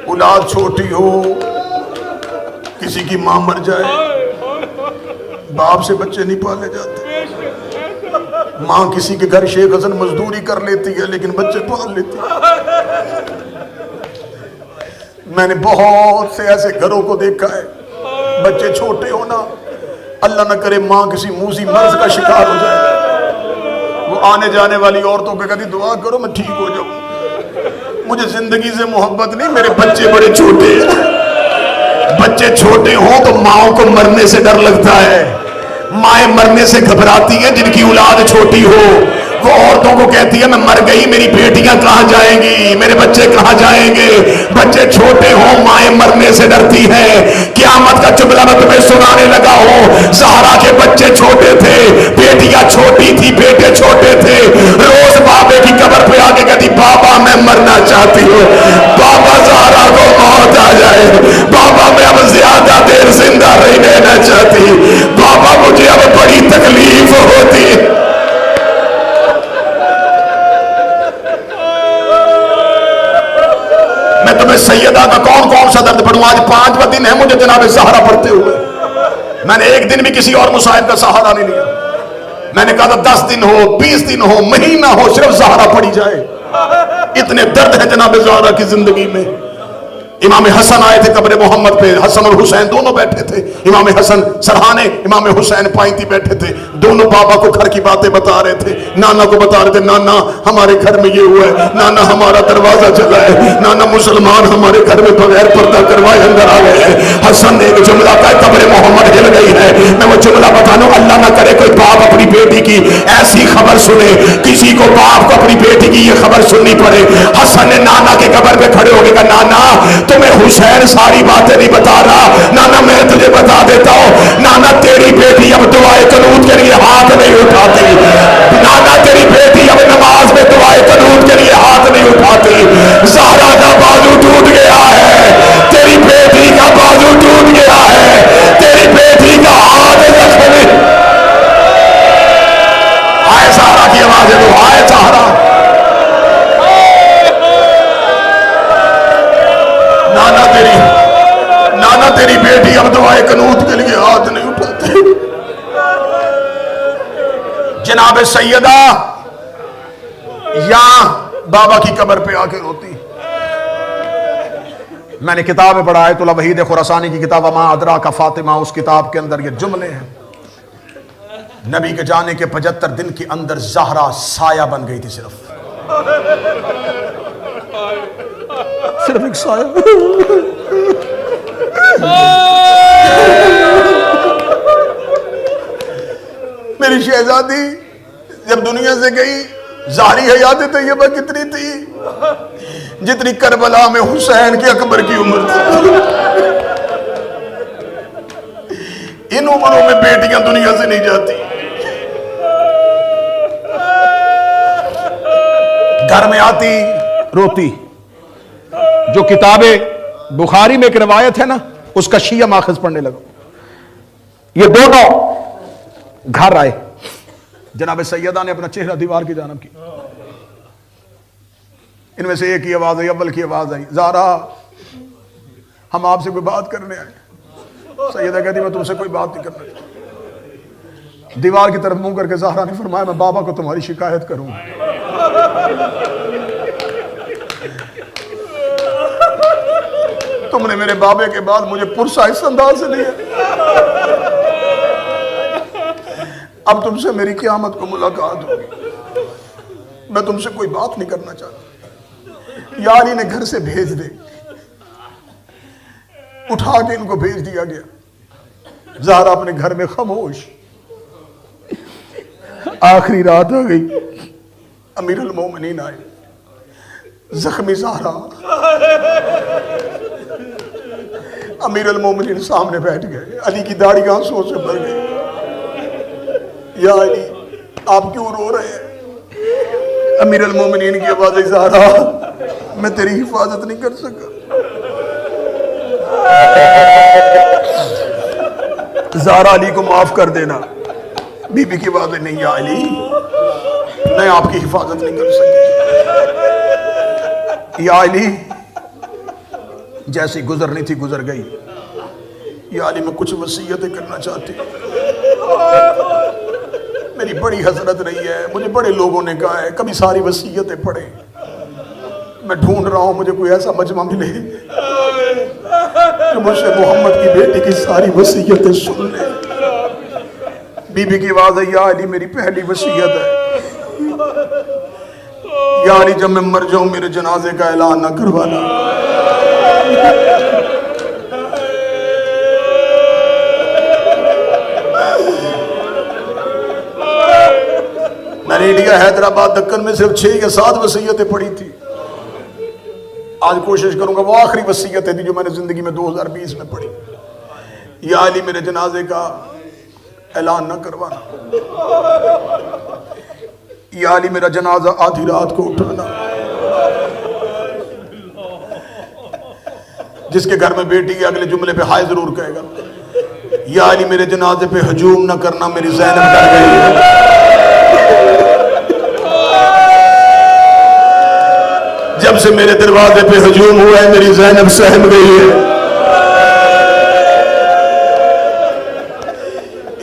اولاد چھوٹی ہو، کسی کی ماں مر جائے، باپ سے بچے نہیں پالے جاتے، ماں کسی کے گھر شیخ حسن مزدوری کر لیتی ہے لیکن بچے پال لیتی ہے۔ میں نے بہت سے ایسے گھروں کو دیکھا ہے، بچے چھوٹے ہونا، اللہ نہ کرے ماں کسی موذی مرض کا شکار ہو جائے، وہ آنے جانے والی عورتوں کے کہتی دعا کرو میں ٹھیک ہو جاؤں۔ مجھے زندگی سے محبت نہیں، میرے بچے بڑے چھوٹے ہیں۔ بچے چھوٹے ہوں تو ماؤں کو مرنے سے ڈر لگتا ہے، مائیں مرنے سے گھبراتی ہیں جن کی اولاد چھوٹی ہو، وہ عورتوں کو کہتی ہے میں مر گئی، میری بیٹیاں کہاں جائیں گی، میرے بچے کہاں جائیں گے۔ بچے چھوٹے ہوں مائیں مرنے سے ڈرتی ہیں۔ قیامت کا جملہ میں تمہیں سنانے لگا ہوں، زہرا کے بچے چھوٹے تھے، بیٹیاں چھوٹی تھی، بیٹے چھوٹے تھے، روز بابے کی قبر پہ آ کے کہتی بابا میں مرنا چاہتی ہوں، بابا زہرا کو موت آ جائے، بابا میں اب زیادہ دیر زندہ نہیں رہنا چاہتی، بابا مجھے اب بڑی تکلیف ہوتی۔ میں تمہیں سیدہ کا کون سا درد پڑھوں، آج 5واں دن ہے مجھے جناب زہرا پڑھتے ہوئے، میں نے ایک دن بھی کسی اور مصائب کا سہارا نہیں لیا۔ میں نے کہا تھا 10 دن ہو، 20 دن ہو، مہینہ ہو، صرف زہرا پڑھی جائے۔ اتنے درد ہے جناب زہرا کی زندگی میں۔ امام حسن آئے تھے قبر محمد پہ، حسن اور حسین دونوں بیٹھے تھے، امام حسن سرہانے، امام حسین پائنتی بیٹھے تھے، دونوں بابا کو گھر کی باتیں بتا رہے تھے، نانا کو بتا رہے تھے نانا ہمارے گھر میں یہ ہوا ہے، نانا ہمارا دروازہ چلا ہے، نانا مسلمان ہمارے گھر میں بغیر پردہ کروائے اندر آ گئے ہیں۔ حسن نے ایک جملہ کہا قبر محمد ہل گئی ہے، میں وہ جملہ بتانا، اللہ نہ کرے کوئی باپ اپنی بیٹی کی ایسی خبر سنے، کسی کو باپ کو اپنی بیٹی کی یہ خبر سننی پڑے۔ حسن نے نانا کے قبر پہ کھڑے ہو کے کہا نانا تمہیں حسین ساری باتیں نہیں بتا رہا، نانا میں تجھے بتا دیتا ہوں، نانا تیری بیٹی اب دعائے قنوت کے لیے ہاتھ نہیں اٹھاتی، نانا تیری بیٹی اب نماز میں دعائے قنوت کے لیے ہاتھ نہیں اٹھاتی، زہرا کا بازو ٹوٹ گیا ہے، تیری بیٹی کا بازو ٹوٹ گیا ہے، تیری بیٹی کا ہاتھ زخمی۔ آئے زہرا کی آوازیں دو، آئے زہرا، نانا تیری بیٹی اب دعائے قنوت کے لیے ہاتھ نہیں اٹھاتی۔ جناب سیدہ یہاں بابا کی قبر پہ آ کے روتی۔ میں نے کتاب میں پڑھا آیت اللہ وحید خراسانی کی کتاب وما ادراک فاطمہ، اس کتاب کے اندر یہ جملے ہیں، نبی کے جانے کے 75 دن کے اندر زہرا سایہ بن گئی تھی، صرف ایک سایہ۔ میری شہزادی جب دنیا سے گئی، ظاہری حیات طیبہ کتنی تھی؟ جتنی کربلا میں حسین کے اکبر کی عمر تھی۔ ان عمروں میں بیٹیاں دنیا سے نہیں جاتی۔ گھر میں آتی روتی۔ جو کتاب بخاری میں ایک روایت ہے نا، اس کا شیعہ ماخذ پڑھنے لگا۔ یہ دونوں گھر آئے، جناب سیدہ نے اپنا چہرہ دیوار کی جانب کی، ان میں سے ایک ہی آواز آئی، اول کی آواز آئی زہرا ہم آپ سے کوئی بات کرنے آئے. سیدہ کہتی میں تم سے کوئی بات نہیں کرنا چاہتا. دیوار کی طرف منہ کر کے زہرا نے فرمایا میں بابا کو تمہاری شکایت کروں. تم نے میرے بابے کے بعد مجھے پرسا اس انداز سے دیا. اب تم سے میری قیامت کو ملاقات ہوگی. میں تم سے کوئی بات نہیں کرنا چاہتا. یا علی نے گھر سے بھیج دے. اٹھا کے ان کو بھیج دیا گیا. زہرا اپنے گھر میں خاموش. آخری رات آ گئی. امیر المومنین آئے. زخمی زہرا. امیر المومنین سامنے بیٹھ گئے. علی کی داڑھی آنسوں سے بھر گئی. یا علی آپ کیوں رو رہے ہیں؟ امیر المومنین کی آواز ہے زہرا میں تیری حفاظت نہیں کر سکا. زہرا علی کو معاف کر دینا. بی بی کی آواز ہے نہیں یا علی میں آپ کی حفاظت نہیں کر سکی. یا علی جیسی گزرنی تھی گزر گئی. یا علی میں کچھ وصیتیں کرنا چاہتی ہوں. میری بڑی حسرت رہی ہے. مجھے بڑے لوگوں نے کہا ہے کبھی ساری وصیتیں پڑھیں. میں ڈھونڈ رہا ہوں مجھے کوئی ایسا مجمع ملے جو مجھ سے محمد کی بیٹی کی ساری وصیتیں سن لے. بی بی کی آواز ہے یا علی میری پہلی وصیت ہے یا علی جب میں مر جاؤں میرے جنازے کا اعلان نہ کروانا. میں نے انڈیا حیدرآباد دکن میں صرف 6 یا 7 وصیتیں پڑھی تھی. آج کوشش کروں گا وہ آخری وصیتیں تھی جو میں نے زندگی میں 2020 میں پڑھی. یا علی میرے جنازے کا اعلان نہ کروانا. یا علی میرا جنازہ آدھی رات کو اٹھانا. جس کے گھر میں بیٹی ہے اگلے جملے پہ ہائے ضرور کہے گا. یا علی میرے جنازے پہ ہجوم نہ کرنا میری زینب ڈر گئی ہے. جب سے میرے دروازے پہ ہجوم ہوا ہے میری زینب سہم گئی ہے.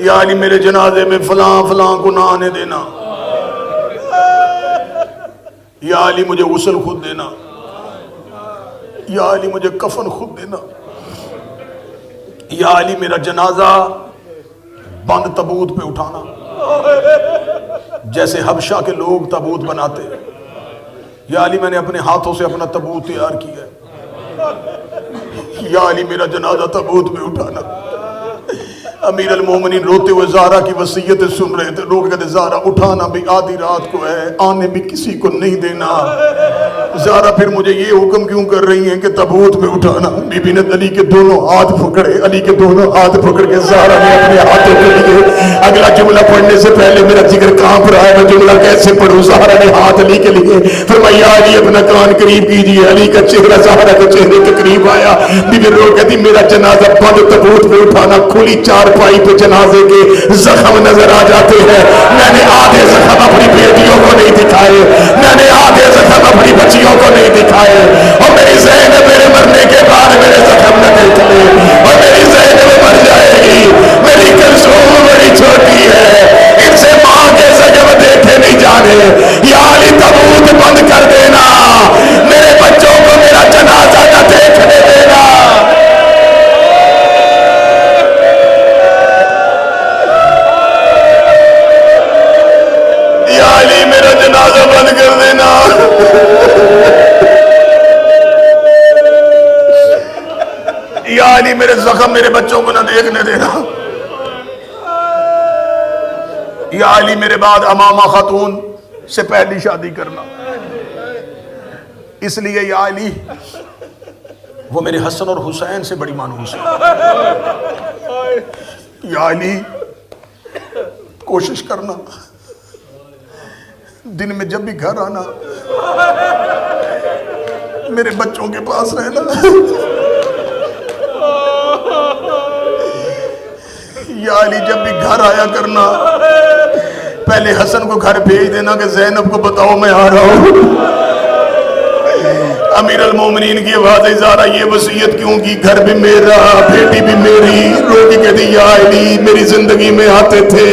یا علی میرے جنازے میں فلاں فلاں کو نہ آنے دینا. یا علی مجھے غسل خود دینا. یا علی مجھے کفن خود دینا. یا علی میرا جنازہ بند تابوت پہ اٹھانا جیسے حبشہ کے لوگ تابوت بناتے. یا علی میں نے اپنے ہاتھوں سے اپنا تابوت تیار کیا ہے. یا علی میرا جنازہ تابوت میں اٹھانا. امیر المومنین روتے ہوئے زہرا کی وصیتیں سن رہے تھے. لوگ کہتے زہرا اٹھانا بھی آدھی رات کو ہے آنے بھی کسی کو نہیں دینا. زہرا پھر مجھے یہ حکم کیوں کر رہی ہیں کہ تابوت میں اٹھانا. بی بی نے علی کے دونوں ہاتھ پکڑے. علی کے دونوں ہاتھ پکڑ کے زہرا نے اپنے ہاتھوں کے لیے اگلا جملہ پڑھنے سے پہلے میرا جگر کانپ رہا ہے. میں جملہ کیسے پڑھوں؟ زہرا نے ہاتھ علی کے لیے فرمایا علی اپنا کان قریب کیجیے. علی کا چہرہ زہرا کے چہرے کے قریب آیا. بی بی رو کہتی میرا جنازہ بند تابوت میں اٹھانا. کھلی چارپائی پہ جنازے کے زخم نظر آ جاتے ہیں. میں نے آدھے زخم اپنی بیٹیوں کو نہیں دکھائے. میں نے آدھے زخم اپنی بچیوں کو نہیں دکھائے. اور میری زینب میرے مرنے کے بعد میرے زخم نہ دیکھ لے. اور میری زینب مر جائے گی. میری کلثوم بڑی چھوٹی ہے ان سے ماں کے زخم دیکھے نہیں جانے. یا علی تابوت بند کر دینا. میرے بچوں کو میرا جنازہ نہ دیکھنے دینا. جنازہ بند کر دینا. یا علی میرے زخم میرے بچوں کو نہ دیکھنے دینا. یا علی میرے بعد امامہ خاتون سے پہلی شادی کرنا. اس لیے یا علی وہ میرے حسن اور حسین سے بڑی مانوس ہے. یا علی کوشش کرنا دن میں جب بھی گھر آنا میرے بچوں کے پاس رہنا. یا علی جب بھی گھر آیا کرنا پہلے حسن کو گھر بھیج دینا کہ زینب کو بتاؤ میں آ رہا ہوں. امیر المومنین کی آواز زہرا یہ وصیت کیوں کی؟ گھر بھی میرا، بیٹی بھی میری. روٹی کہتی یا علی میری زندگی میں آتے تھے،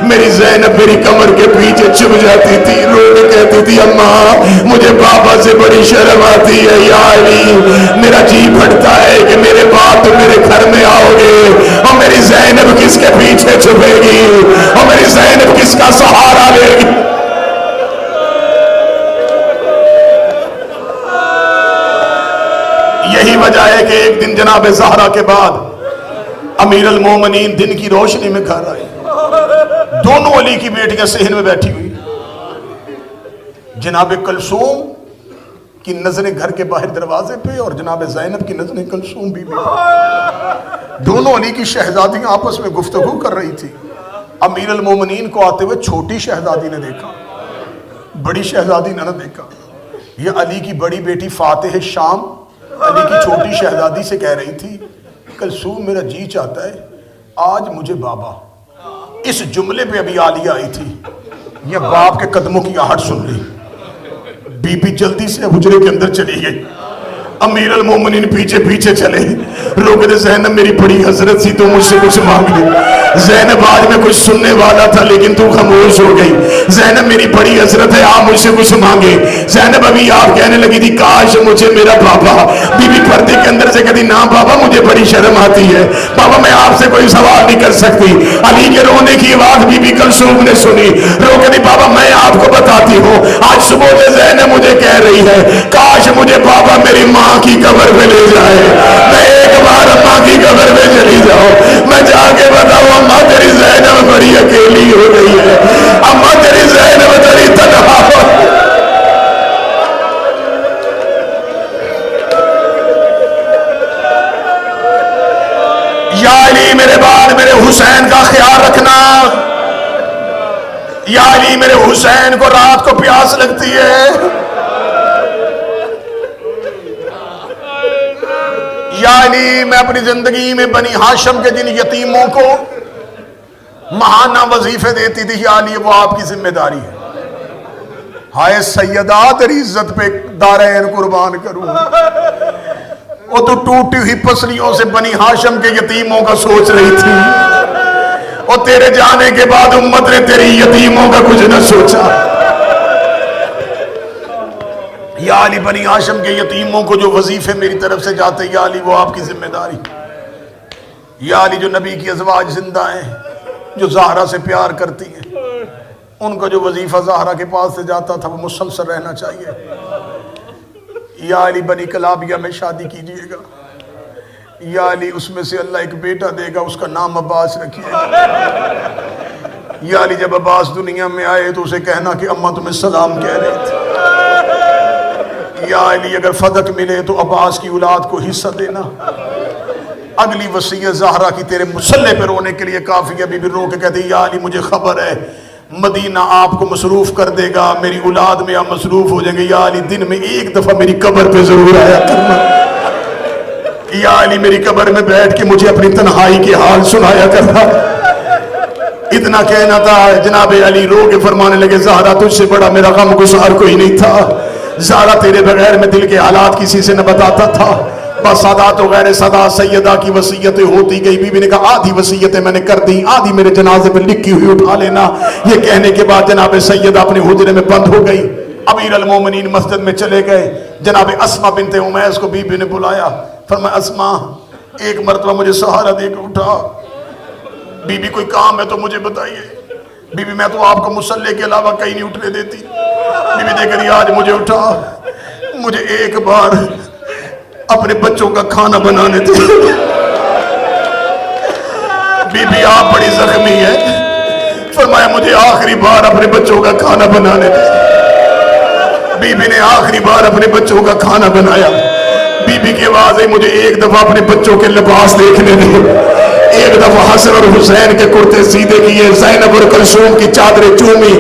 میری زینب میری کمر کے پیچھے چھپ جاتی تھی، روٹی کہتی تھی اماں مجھے بابا سے بڑی شرم آتی ہے، یا علی میرا جی پھٹتا ہے کہ میرے بعد تم میرے گھر میں آؤ گے اور میری زینب کس کے پیچھے چھپے گی اور میری زینب کس کا سہارا لے گی. یہی وجہ ہے کہ ایک دن جناب زہرا کے بعد امیر المومنین دن کی روشنی میں گھر آئے. دونوں علی کی بیٹیاں صحن میں بیٹھی ہوئی. جناب کلثوم کی نظریں گھر کے باہر دروازے پہ اور جناب زینب کی نظریں کلثوم بھی. دونوں علی کی شہزادیاں آپس میں گفتگو کر رہی تھی. امیر المومنین کو آتے ہوئے چھوٹی شہزادی نے دیکھا، بڑی شہزادی نے نہ دیکھا. یہ علی کی بڑی بیٹی فاتح شام علی کی چھوٹی شہزادی سے کہہ رہی تھی کلثوم میرا جی چاہتا ہے آج مجھے بابا. اس جملے پہ ابھی عالیہ آئی تھی، یہ باپ کے قدموں کی آہٹ سن لی. بی بی جلدی سے حجرے کے اندر چلی گئی. امیر المومنین پیچھے پیچھے چلے. لوگ کہتے زینب میری بڑی حضرت سی تو مجھ سے کچھ مانگ لے. زینب آج میں کچھ سننے والا تھا لیکن تو خاموش ہو گئی. زینب میری بڑی حضرت ہے آپ مجھ سے کچھ مانگے. زینب ابھی آپ کہنے لگی تھی کاش مجھے میرا بابا. بی بی پردے کے اندر سے کہتی نا بابا مجھے بڑی شرم آتی ہے بابا میں آپ سے کوئی سوال نہیں کر سکتی. علی کے رونے کی آواز بی بی کلثوم نے سنی. رو کہتی بابا میں آپ کو بتاتی ہوں آج صبح سے زینب مجھے کہہ رہی ہے کاش مجھے بابا میری ماں کی قبر پہ لے جائے. میں ایک بار ماں کی قبر پہ چلی جاؤں میں جا کے بتاؤں اماں تیری زینب بڑی اکیلی ہو گئی ہے، اماں تیری زینب بڑی تنہا ہو. یا علی میرے بعد میرے حسین کا خیال رکھنا. یا علی میرے حسین کو رات کو پیاس لگتی ہے. یا علی میں اپنی زندگی میں بنی ہاشم کے جن یتیموں کو ماہانہ وظیفے دیتی تھی یا علی وہ آپ کی ذمہ داری ہے. ہائے سیدہ تیری عزت پہ دارین قربان کروں. وہ تو ٹوٹی ہوئی پسلیوں سے بنی ہاشم کے یتیموں کا سوچ رہی تھی اور تیرے جانے کے بعد امت نے تیری یتیموں کا کچھ نہ سوچا. یا علی بنی ہاشم کے یتیموں کو جو وظیفے میری طرف سے جاتے یا علی وہ آپ کی ذمہ داری. یا علی جو نبی کی ازواج زندہ ہیں جو زہرا سے پیار کرتی ہیں ان کا جو وظیفہ زہرا کے پاس سے جاتا تھا وہ مسلسل رہنا چاہیے. یا علی بنی کلابیہ میں شادی کیجئے گا. یا علی اس میں سے اللہ ایک بیٹا دے گا اس کا نام عباس رکھیے گا. یا علی جب عباس دنیا میں آئے تو اسے کہنا کہ اماں تمہیں سلام کہہ رہی تھی. یا علی اگر فتح ملے تو عباس کی اولاد کو حصہ دینا. اگلی وصیت زہرا کی تیرے مسلح پہ رونے کے لیے کافی ہے. بی بی رو کے کہتے یا علی مجھے خبر ہے مدینہ آپ کو مصروف کر دے گا، میری اولاد میں آپ مصروف ہو جائیں گے. یا علی دن میں ایک دفعہ میری قبر پہ ضرور آیا کرنا. یا علی میری قبر میں بیٹھ کے مجھے اپنی تنہائی کے حال سنایا کرنا. اتنا کہنا تھا جناب علی رو کے فرمانے لگے زہرا تجھ سے بڑا میرا غم گسار کوئی نہیں تھا. زہرا تیرے بغیر میں دل کے حالات کسی سے نہ بتاتا تھا. بس سادات و غیر سادات سیدہ کی وصیتیں ہوتی گئی. بی بی نے کہا آدھی وصیتیں میں نے کر دی، آدھی میرے جنازے پہ لکھی ہوئی اٹھا لینا. یہ کہنے کے بعد جناب سیدہ اپنے حجرے میں بند ہو گئی. امیر المومنین مسجد میں چلے گئے. جناب اسما بنت امیس کو بی بی نے بلایا. فرمایا اسما ایک مرتبہ مجھے سہارا دے کے اٹھا. بی بی کوئی کام ہے تو مجھے بتائیے. بی بی میں تو آپ کو مصلے کے علاوہ کہیں نہیں اٹھنے دیتی. بی بی دیکھ رہی آج مجھے اٹھا، مجھے ایک بار اپنے بچوں کا کھانا بنانے دے. بی بی آپ بڑی زخمی ہے. فرمایا مجھے آخری بار اپنے بچوں کا کھانا بنانے دے. بی بی نے آخری بار اپنے بچوں کا کھانا بنایا. بی بی کی آواز ہے مجھے ایک دفعہ اپنے بچوں کے لباس دیکھنے دے. ایک دفعہ حسن اور حسین کے کرتے سیدھے کیے. زینب اور کلثوم کی چادریں چومی.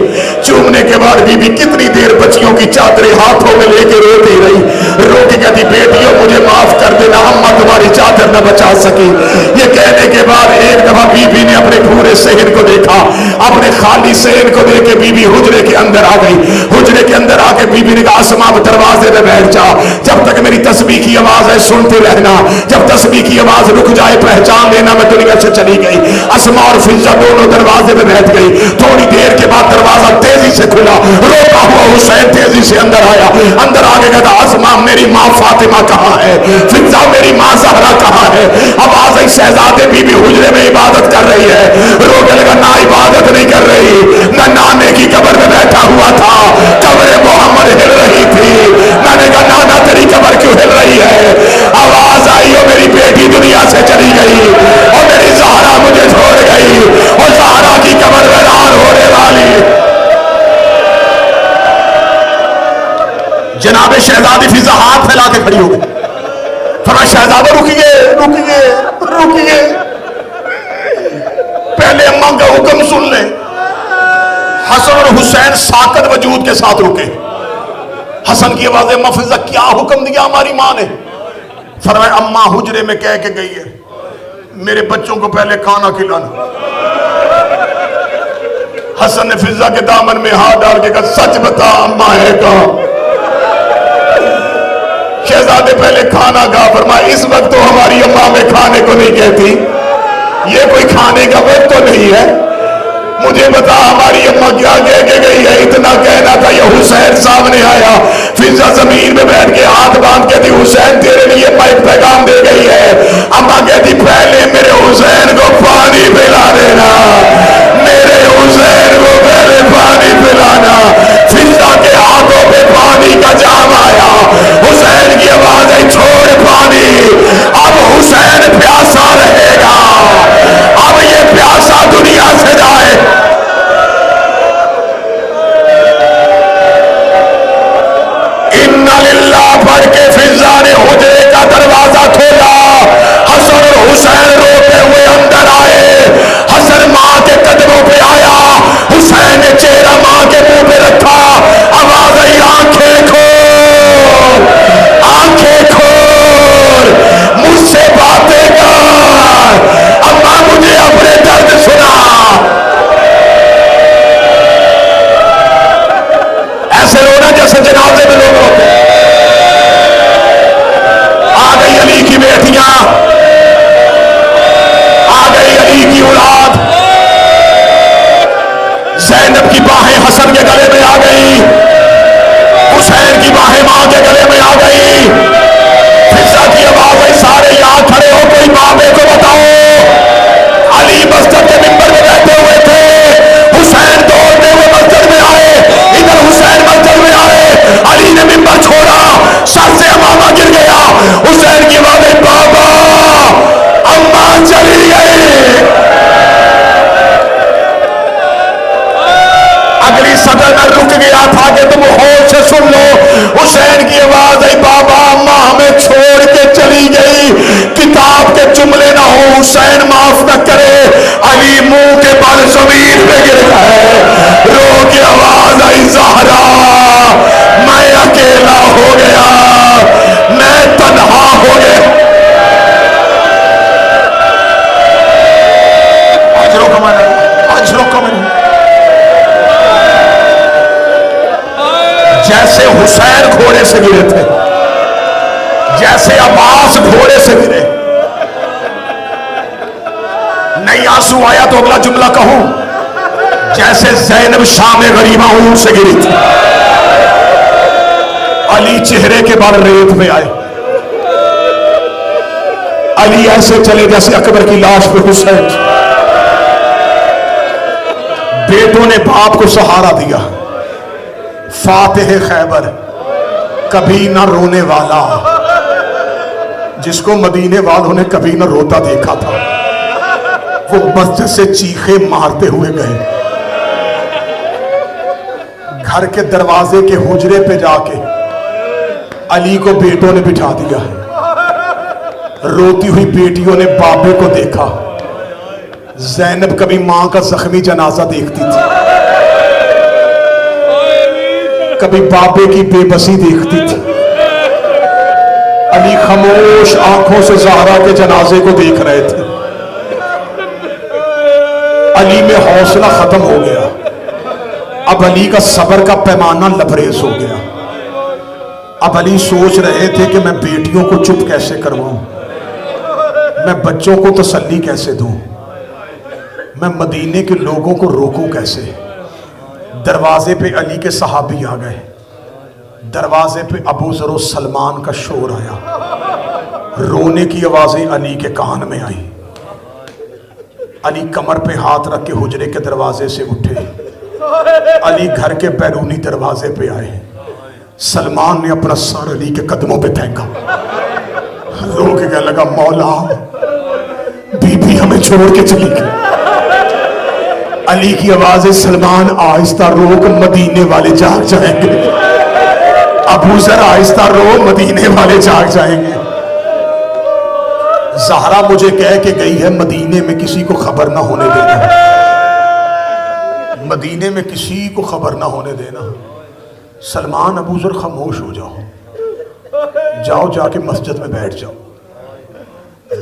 چومنے کے بعد بی بی کتنی دیر بچیوں کی چادریں ہاتھوں میں لے کے روتی رہی. رو کے کہتی بیٹیوں مجھے معاف کر دینا، اماں تمہاری چادر نہ بچا سکی. یہ کہنے کے بعد ایک دفعہ بی بی نے اپنے پورے صحن کو دیکھا، اپنے خالی صحن کو دیکھ کے بی بی حجرے کے اندر آ گئی. حجرے کے اندر آ کے بی بی نے کہا اسما دروازے پہ بیٹھ جا، جب تک میری تسبیح کی آواز ہے سنتے رہنا، جب تسبیح کی آواز رک جائے پہچان لینا میں دنیا سے چلی گئی. اسما اور فضہ دونوں دروازے پہ بیٹھ گئی. تھوڑی دیر کے بعد دروازہ تیزی سے کھلا، روتا ہوا حسین تیزی سے اندر آیا. اندر آگے کہتا اسما میری ماں فاطمہ کہاں ہے، فضہ میری ماں زہرا کہاں ہے. آواز آئی شہزادے بی بی حجرے میں عبادت کر رہی ہے. رونے لگا نہ عبادت نہیں کر رہی، نہ نانے کی قبر میں بیٹھا ہوا تھا، قبر محمد ہل رہی تھی. میں نے کہا نانا تیری قبر کیوں ہل رہی ہے؟ آواز آئی اور میری بیٹی دنیا سے چلی گئی اور میری زہرا مجھے چھوڑ گئی اور زہرا کی قبر ویران ہونے والی. جناب شہزادی فضہ ہاتھ پھیلا کے کھڑی ہو گئی. فرمایا شہزادہ رکیے رکیے رکیے، پہلے اماں کا حکم سن لیں. حسن اور حسین ساکت وجود کے ساتھ رکے. حسن کی آواز اماں فضہ کیا حکم دیا ہماری ماں نے؟ فرمایا اماں حجرے میں کہہ کے گئی ہے میرے بچوں کو پہلے کھانا کھلانا. حسن نے فضہ کے دامن میں ہاتھ ڈال کے کہا سچ بتا اماں ہے کہاں؟ شہزادے پہلے کھانا کھا. فرمایا اس وقت تو ہماری اماں میں کھانے کو نہیں کہتی، یہ کوئی کھانے کا وقت تو نہیں ہے. مجھے بتا ہماری اماں کیا کہہ کے گئی ہے؟ اتنا کہنا تھا یہ حسین سامنے آیا. فضہ زمین میں بیٹھ کے ہاتھ باندھ کے تھی حسین تیرے لیے پیغام دے گئی ہے. اماں کہتی پہلے میرے حسین کو پانی پلا دینا، میرے حسین کو پہلے پانی پلانا. فضہ کے ہاتھوں پہ پانی کا جام آیا. حسین کی آواز ہے چھوڑ پانی، اب حسین پیاسا رہے گا، اب یہ پیاسا دنیا سے جائے. اِنَّ لِلَّهِ پڑھ کے فضہ نے حجرے کا دروازہ کھولا. حسن اور حسین روتے ہوئے اندر آئے. حسن ماں کے قدموں پہ آیا، حسین نے چہرہ ماں کے منہ پہ رکھا. آواز آئی آنکھیں کھول، آنکھیں کھول، مجھ سے باتیں کر، اماں مجھے اپنے درد سنا. ایسے رونا جیسے جنازے میں لوگ روتے. آ گئی علی کی بیٹیاں، آ گئی علی کی اولاد. زینب کی باہیں حسن کے گلے میں آ گئی، حسین کی باہیں ماں کے گلے میں آ گئی. فضہ کی آواز آئی سارے یہاں کھڑے ہو کوئی بابے کو بتاؤ. علی مسجد کے منبر میں بیٹھے ہوئے تھے، حسین دوڑتے ہوئے مسجد میں آئے. ادھر حسین مسجد میں آئے، علی نے منبر چھوڑا، سر سے امامہ گر گیا. حسین کی آواز آئی بابا اماں چلی گئی. اگلی صدر میں رک گیا تھا کہ تم ہوش سے سن لو. حسین کی آواز آئی بابا اماں ہمیں چھوڑ کے چلی گئی، کتاب کے جملے نہ ہو حسین معاف نہ کرے. علی منہ کے بل زمین پہ گر گئے، رو کے آواز آئی زہرا میں اکیلا ہو گیا، میں تنہا ہو گیا. آج روکو میں آج روکو میں جیسے حسین گھوڑے سے گرے تھے، جیسے عباس گھوڑے سے گرے. نہیں آنسو آیا تو اگلا جملہ کہوں جیسے زینب شام غریبہ اونٹ سے گری تھی. علی چہرے کے بال ریت میں آئے. علی ایسے چلے جیسے اکبر کی لاش پہ حسین. بیٹوں نے باپ کو سہارا دیا. فاتح خیبر کبھی نہ رونے والا، جس کو مدینے والوں نے کبھی نہ روتا دیکھا تھا، وہ مسجد سے چیخے مارتے ہوئے گئے. گھر کے دروازے کے حجرے پہ جا کے علی کو بیٹوں نے بٹھا دیا. روتی ہوئی بیٹیوں نے بابے کو دیکھا. زینب کبھی ماں کا زخمی جنازہ دیکھتی تھی، کبھی بابے کی بے بسی دیکھتی تھی. علی خاموش آنکھوں سے زہرا کے جنازے کو دیکھ رہے تھے. علی میں حوصلہ ختم ہو گیا، اب علی کا صبر کا پیمانہ لبریز ہو گیا۔ اب علی سوچ رہے تھے کہ میں بیٹیوں کو چپ کیسے کرواؤں، میں بچوں کو تسلی کیسے دوں، میں مدینے کے لوگوں کو روکوں کیسے۔ دروازے پہ علی کے صحابی آ گئے، دروازے پہ ابو ذر و سلمان کا شور آیا، رونے کی آوازیں علی کے کان میں آئیں۔ علی کمر پہ ہاتھ رکھ کے حجرے کے دروازے سے اٹھے، علی گھر کے بیرونی دروازے پہ آئے، سلمان نے اپنا سر علی کے قدموں پہ پھینکا، رو کے کہنے لگا مولا بی بی ہمیں چھوڑ کے چلی گئی۔ علی کی آواز سلمان آہستہ روک مدینے والے جاگ جائیں گے، ابو ذر آہستہ رو مدینے والے جاگ جائیں گے۔ زہرا مجھے کہہ کے گئی ہے مدینے میں کسی کو خبر نہ ہونے دینا، مدینے میں کسی کو خبر نہ ہونے دینا۔ سلمان ابو ذر خاموش ہو جاؤ، جاؤ جا کے مسجد میں بیٹھ جاؤ،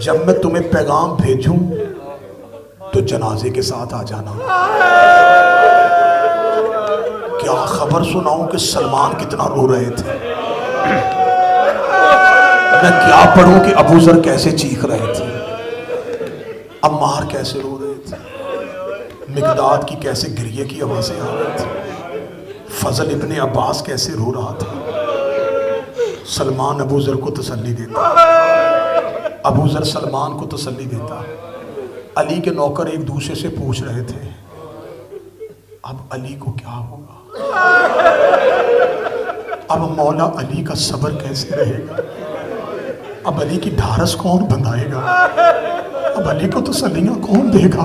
جب میں تمہیں پیغام بھیجوں تو جنازے کے ساتھ آ جانا۔ کیا خبر سناؤں کہ سلمان کتنا رو رہے تھے، میں کیا پڑھوں کہ ابو ذر کیسے چیخ رہے تھے، عمار کیسے رو رہے تھے، مقداد کی کیسے گریے کی آوازیں آ رہی تھی، فضل ابن عباس کیسے رو رہا تھا۔ سلمان ابو ذر کو تسلی دیتا، ابو ذر سلمان کو تسلی دیتا۔ علی کے نوکر ایک دوسرے سے پوچھ رہے تھے اب علی کو کیا ہوگا، اب مولا علی کا صبر کیسے رہے گا، اب علی کی ڈھارس کون بندھائے گا، اب علی کو تسلیاں کون دے گا۔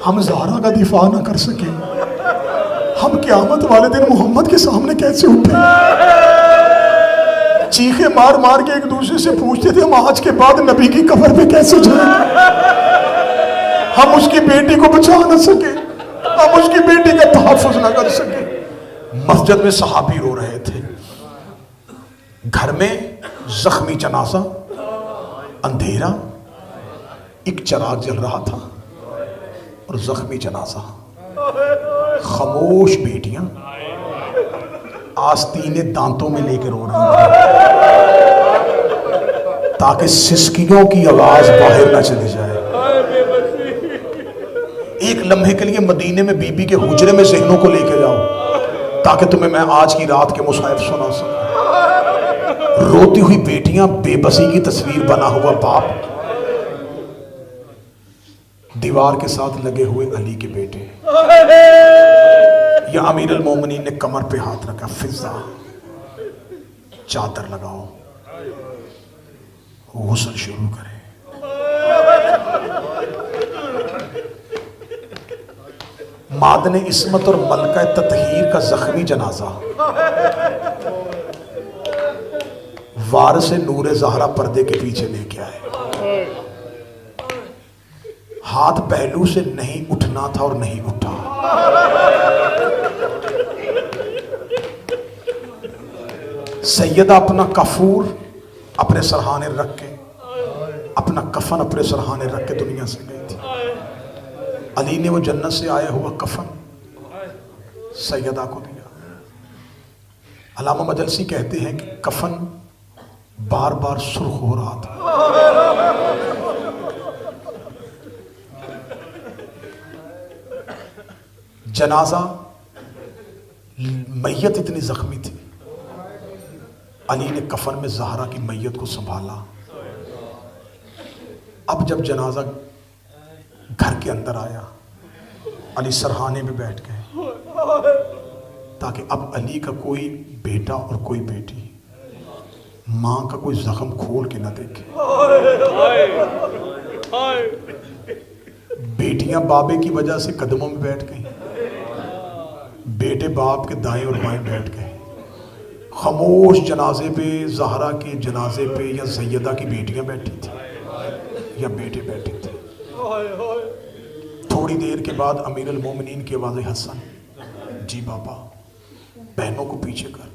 ہم زہرا کا دفاع نہ کر سکے، ہم قیامت والے دن محمد کے سامنے کیسے اٹھیں۔ چیخے مار مار کے ایک دوسرے سے پوچھتے تھے ہم آج کے بعد نبی کی قبر پہ کیسے جائیں گے، ہم اس کی بیٹی کو بچا نہ سکے، ہم اس کی بیٹی کا تحفظ نہ کر سکے۔ مسجد میں صحابی رو رہے تھے، گھر میں زخمی جنازہ، اندھیرا، ایک چراغ جل رہا تھا اور زخمی جنازہ، خاموش بیٹیاں آستینے دانتوں میں لے کے رو رہی ہیں تاکہ سسکیوں کی آواز باہر نہ چلی جائے۔ ایک لمحے کے لیے مدینے میں بی بی کے حجرے میں ذہنوں کو لے کے جاؤ تاکہ تمہیں میں آج کی رات کے مصائب سنا سکوں۔ روتی ہوئی بیٹیاں، بے بسی کی تصویر بنا ہوا باپ، دیوار کے ساتھ لگے ہوئے علی کے بیٹے، یا امیر المومنین نے کمر پہ ہاتھ رکھا، فضا چادر لگاؤ، غسل شروع کریں۔ معدن عصمت اور ملکہ تطہیر کا زخمی جنازہ، وارث نور زہرا پردے کے پیچھے لے کے آئے، ہاتھ پہلو سے نہیں اٹھنا تھا اور نہیں اٹھا، سیدہ اپنا کفور اپنے سرہانے رکھ کے، اپنا کفن اپنے سرہانے رکھ کے دنیا سے گئی تھی۔ علی نے وہ جنت سے آیا ہوا کفن سیدہ کو دیا۔ علامہ مجلسی کہتے ہیں کہ کفن بار بار سرخ ہو رہا تھا، جنازہ، میت اتنی زخمی تھی، علی نے کفن میں زہرا کی میت کو سنبھالا۔ اب جب جنازہ گھر کے اندر آیا، علی سرہانے میں بیٹھ گئے تاکہ اب علی کا کوئی بیٹا اور کوئی بیٹی ماں کا کوئی زخم کھول کے نہ دیکھے۔ بیٹیاں بابے کی وجہ سے قدموں میں بیٹھ گئیں، بیٹے باپ کے دائیں اور بائیں بیٹھ گئے۔ خاموش جنازے پہ، زہرا کے جنازے پہ یا سیدہ کی بیٹیاں بیٹھی تھی یا بیٹے بیٹھے تھے۔ تھوڑی دیر کے بعد امیر المومنین کی آواز، حسن جی بابا، بہنوں کو پیچھے کر،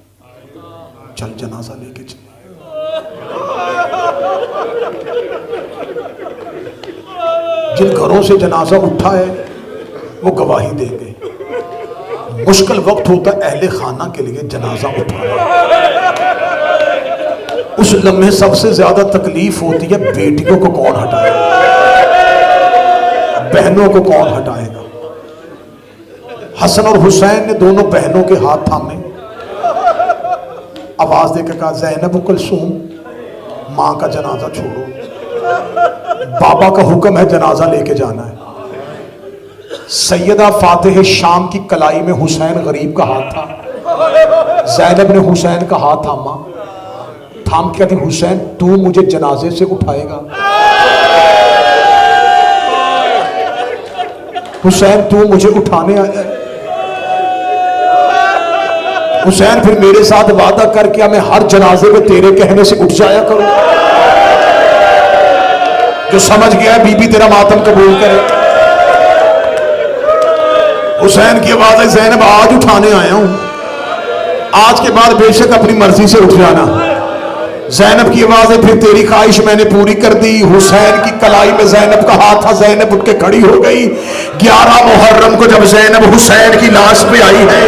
چل جنازہ لے کے چلے۔ جن گھروں سے جنازہ اٹھا ہے وہ گواہی دیں گے. مشکل وقت ہوتا ہے اہل خانہ کے لیے جنازہ اٹھانا. اس لمحے سب سے زیادہ تکلیف ہوتی ہے بیٹیوں کو کون ہٹائے گا, بہنوں کو کون ہٹائے گا. حسن اور حسین نے دونوں بہنوں کے ہاتھ تھامے, آواز دے کے کہا زینب و کلثوم ماں کا جنازہ چھوڑو, بابا کا حکم ہے جنازہ لے کے جانا ہے. سیدہ فاتح شام کی کلائی میں حسین غریب کا ہاتھ تھا. زینب نے حسین کا ہاتھ تھاما, تھام کے کہتی حسین تو مجھے جنازے سے اٹھائے گا, حسین تو مجھے اٹھانے آیا. حسین پھر میرے ساتھ وعدہ کر کے میں ہر جنازے میں تیرے کہنے سے اٹھ جایا کروں. جو سمجھ گیا ہے بی بی تیرا ماتم قبول کرے. حسین کی آواز ہے زینب آج اٹھانے آیا ہوں, آج کے بعد بے شک اپنی مرضی سے اٹھ جانا. زینب کی آواز ہے پھر تیری خواہش میں نے پوری کر دی. حسین کی کلائی میں زینب کا ہاتھ تھا, زینب اٹھ کے کھڑی ہو گئی. 11 محرم کو جب زینب حسین کی لاش پہ آئی ہے,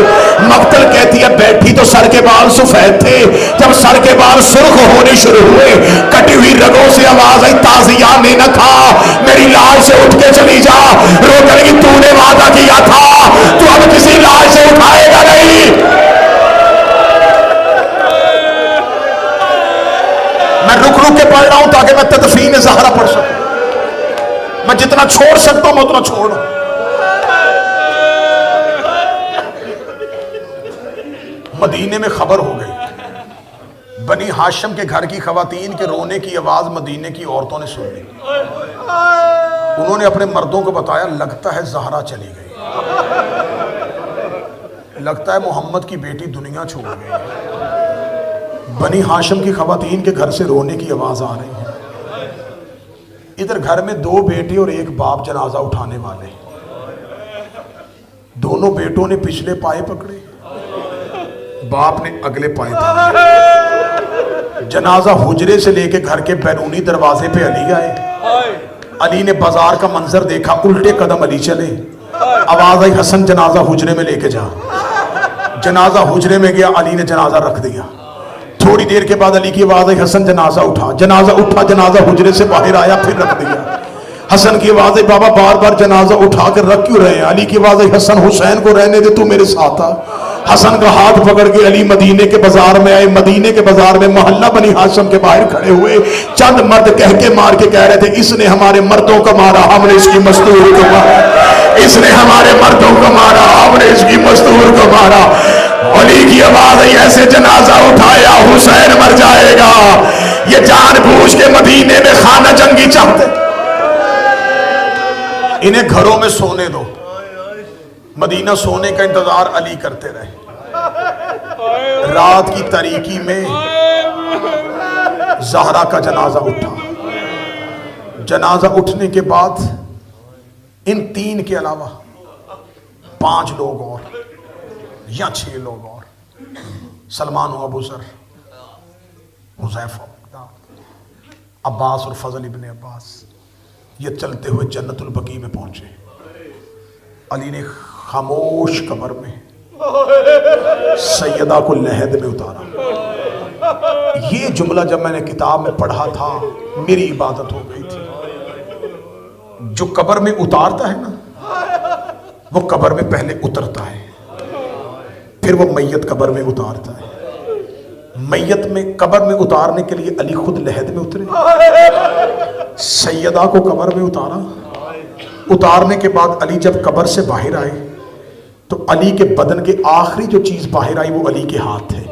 مقتل کہتی ہے بیٹھی تو سر کے بال سفید تھے, جب سر کے بال سرخ ہونے شروع ہوئے کٹی ہوئی رگوں سے آواز آئی تازیہ نے نہ کھا میری لاش سے اٹھ کے چلی جا. رو کر کہ تو نے وعدہ کیا تھا تو اب کسی لاش سے اٹھائے گا نہیں. میں رک رک کے پڑھ رہا ہوں تاکہ میں تدفین زہرا پڑھ سکوں. میں جتنا چھوڑ سکتا ہوں میں اتنا چھوڑ. مدینے میں خبر ہو گئی, بنی ہاشم کے گھر کی خواتین کے رونے کی آواز مدینے کی عورتوں نے سن لی. انہوں نے اپنے مردوں کو بتایا لگتا ہے زہرا چلی گئی, لگتا ہے محمد کی بیٹی دنیا چھوڑ گئی. بنی ہاشم کی خواتین کے گھر سے رونے کی آواز آ رہی ہے. ادھر گھر میں 2 بیٹے اور 1 باپ جنازہ اٹھانے والے. دونوں بیٹوں نے پچھلے پائے پکڑے, باپ نے اگلے پائے تھے. جنازہ حجرے سے لے کے گھر کے بیرونی دروازے پہ علی آئے. علی نے بازار کا منظر دیکھا, الٹے قدم علی چلے. آواز آئی حسن جنازہ حجرے میں لے کے جا. جنازہ حجرے میں گیا, علی نے جنازہ رکھ دیا. تھوڑی دیر کے بعد علی کی آواز آئی حسن جنازہ اٹھا. جنازہ اٹھا, جنازہ حجرے سے باہر آیا, پھر رکھ دیا. حسن کی آواز آئی بابا بار بار جنازہ اٹھا کر رکھ کیوں رہے ہیں. علی کی آواز آئی حسن حسین کو رہنے دے, تو میرے ساتھ آ. حسن کا ہاتھ پکڑ کے علی مدینے کے بازار میں آئے. مدینے کے بازار میں محلہ بنی ہاشم کے باہر کھڑے ہوئے. چند مرد کہہ کے مار کے کہہ رہے تھے اس نے ہمارے مردوں کو مارا, ہم نے اس کی مستور کو مارا. اس نے ہمارے مردوں کو مارا, ہم نے اس کی مستور کو مارا. علی کی آواز آئی ایسے جنازہ اٹھایا حسین مر جائے گا. یہ جان بوجھ کے مدینے میں خانہ جنگی چاہتے. انہیں گھروں میں سونے دو. مدینہ سونے کا انتظار علی کرتے رہے. رات کی تاریکی میں زہرا کا جنازہ اٹھا. جنازہ اٹھنے کے بعد ان 3 کے علاوہ 5 لوگ اور یا 6 لوگ اور, سلمان و ابو ذر, حذیفہ, عباس اور فضل ابن عباس, یہ چلتے ہوئے جنت البقیع میں پہنچے. علی نے خاموش قبر میں سیدہ کو لحد میں اتارا. یہ جملہ جب میں نے کتاب میں پڑھا تھا میری عبادت ہو گئی تھی. جو قبر میں اتارتا ہے نا وہ قبر میں پہلے اترتا ہے, پھر وہ میت قبر میں اتارتا ہے. میت میں قبر میں اتارنے کے لیے علی خود لحد میں اترے, سیدہ کو قبر میں اتارا. اتارنے کے بعد علی جب قبر سے باہر آئے تو علی کے بدن کے آخری جو چیز باہر آئی وہ علی کے ہاتھ تھے.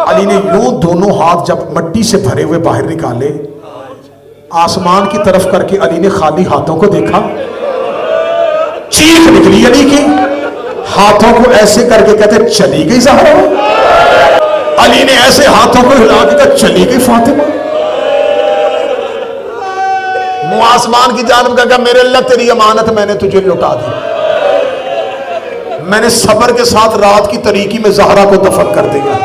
علی نے یوں دونوں ہاتھ جب مٹی سے بھرے ہوئے باہر نکالے, آسمان کی طرف کر کے علی نے خالی ہاتھوں کو دیکھا. چیخ نکلی علی کی, ہاتھوں کو ایسے کر کے کہتے چلی گئی زہرا. علی نے ایسے ہاتھوں کو ہلا کے کہا چلی گئی فاطمہ. منہ آسمان کی جانب کہا میرے اللہ تیری امانت میں نے تجھے لٹا دی. میں نے صبر کے ساتھ رات کی تاریکی میں زہرا کو دفن کر دیا.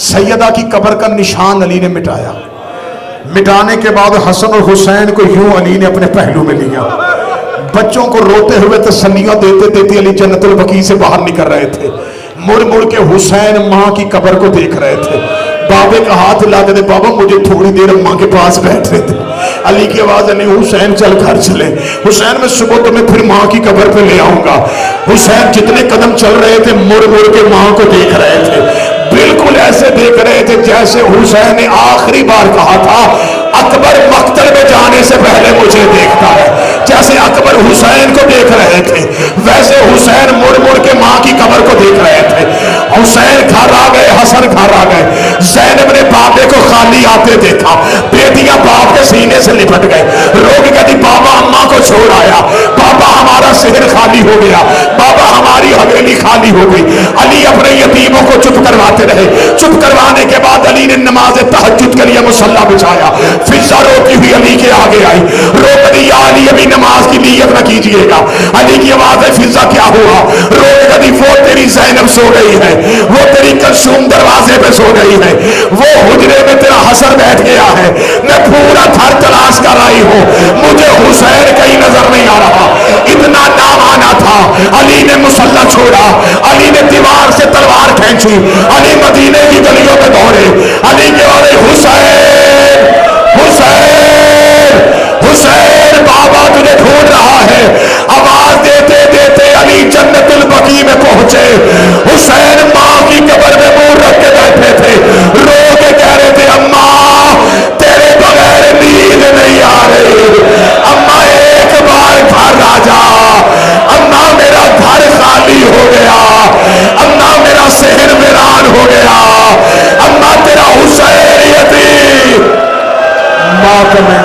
سیدہ کی قبر کا نشان علی نے مٹایا. مٹانے کے بعد حسن اور حسین کو یوں علی نے اپنے پہلو میں لیا. بچوں کو روتے ہوئے تسلیاں دیتے دیتے علی جنت البقیع سے باہر نکل رہے تھے. مڑ مڑ کے حسین ماں کی قبر کو دیکھ رہے تھے. بابے کا ہاتھ لا کے دے بابا مجھے تھوڑی دیر اماں کے پاس بیٹھ رہے تھے. علی کی آواز ہے نہیں حسین چل گھر چلے. حسین میں صبح تمہیں پھر ماں کی قبر پہ لے آؤں گا. حسین جتنے قدم چل رہے تھے مڑ مڑ کے ماں کو دیکھ رہے تھے. بالکل ایسے دیکھ رہے تھے جیسے حسین نے آخری بار کہا تھا اکبر مقتل میں جانے سے پہلے مجھے دیکھتا ہے. جیسے اکبر حسین کو دیکھ رہے تھے ویسے حسین مڑ مڑ کے ماں کی قبر کو دیکھ رہے تھے. حسین گھر آ گئے, حسن گھر آ گئے. زینب نے بابے کو خالی آتے دیکھا. بیٹیاں باپ کے سینے سے لپٹ گئے. رو کے کہتی بابا اماں کو چھوڑ آیا, بابا ہمارا صحن خالی ہو گیا, بابا ہماری حویلی خالی ہو گئی. علی اپنے یتیموں کو چپ کرواتے رہے. چپ کروانے کے بعد علی نے نماز تہجد کے لیے مصلی بچھایا. فضا روتی ہوئی علی کے آگے آئی. رو کہتی یا علی ابھی نماز کی نیت نہ کیجئے گا. علی کی آواز ہے فضا کیا ہوا؟ رو کہتی وہ تیری زینب سو گئی ہے, وہ تیری کلثوم دروازے پہ سو گئی ہے, وہ حجرے میں تیرا حسن بیٹھ گیا ہے. میں پورا گھر تلاش کر آئی ہوں, مجھے حسین کہیں نظر نہیں آ رہا. اتنا نام آنا تھا. علی نے مصلی چھوڑا, علی نے دیوار سے تلوار کھینچی, علی مدینے کی گلیوں میں دوڑے. علی کے والے حسین حسین حسین بابا تجھے ڈھونڈ رہا ہے. آواز دیتے دیتے علی جنت البقیع میں پہنچے. حسین ماں کی قبر میں منہ رکھ کے بیٹھے تھے. رو کے کہہ رہے تھے اماں تیرے بغیر نیند نہیں آ رہی, اماں ایک بار گھر آ جا, اماں میرا گھر خالی ہو گیا, اماں میرا صحن ویران ہو گیا, اماں تیرا حسین یتیم. ماں کو میں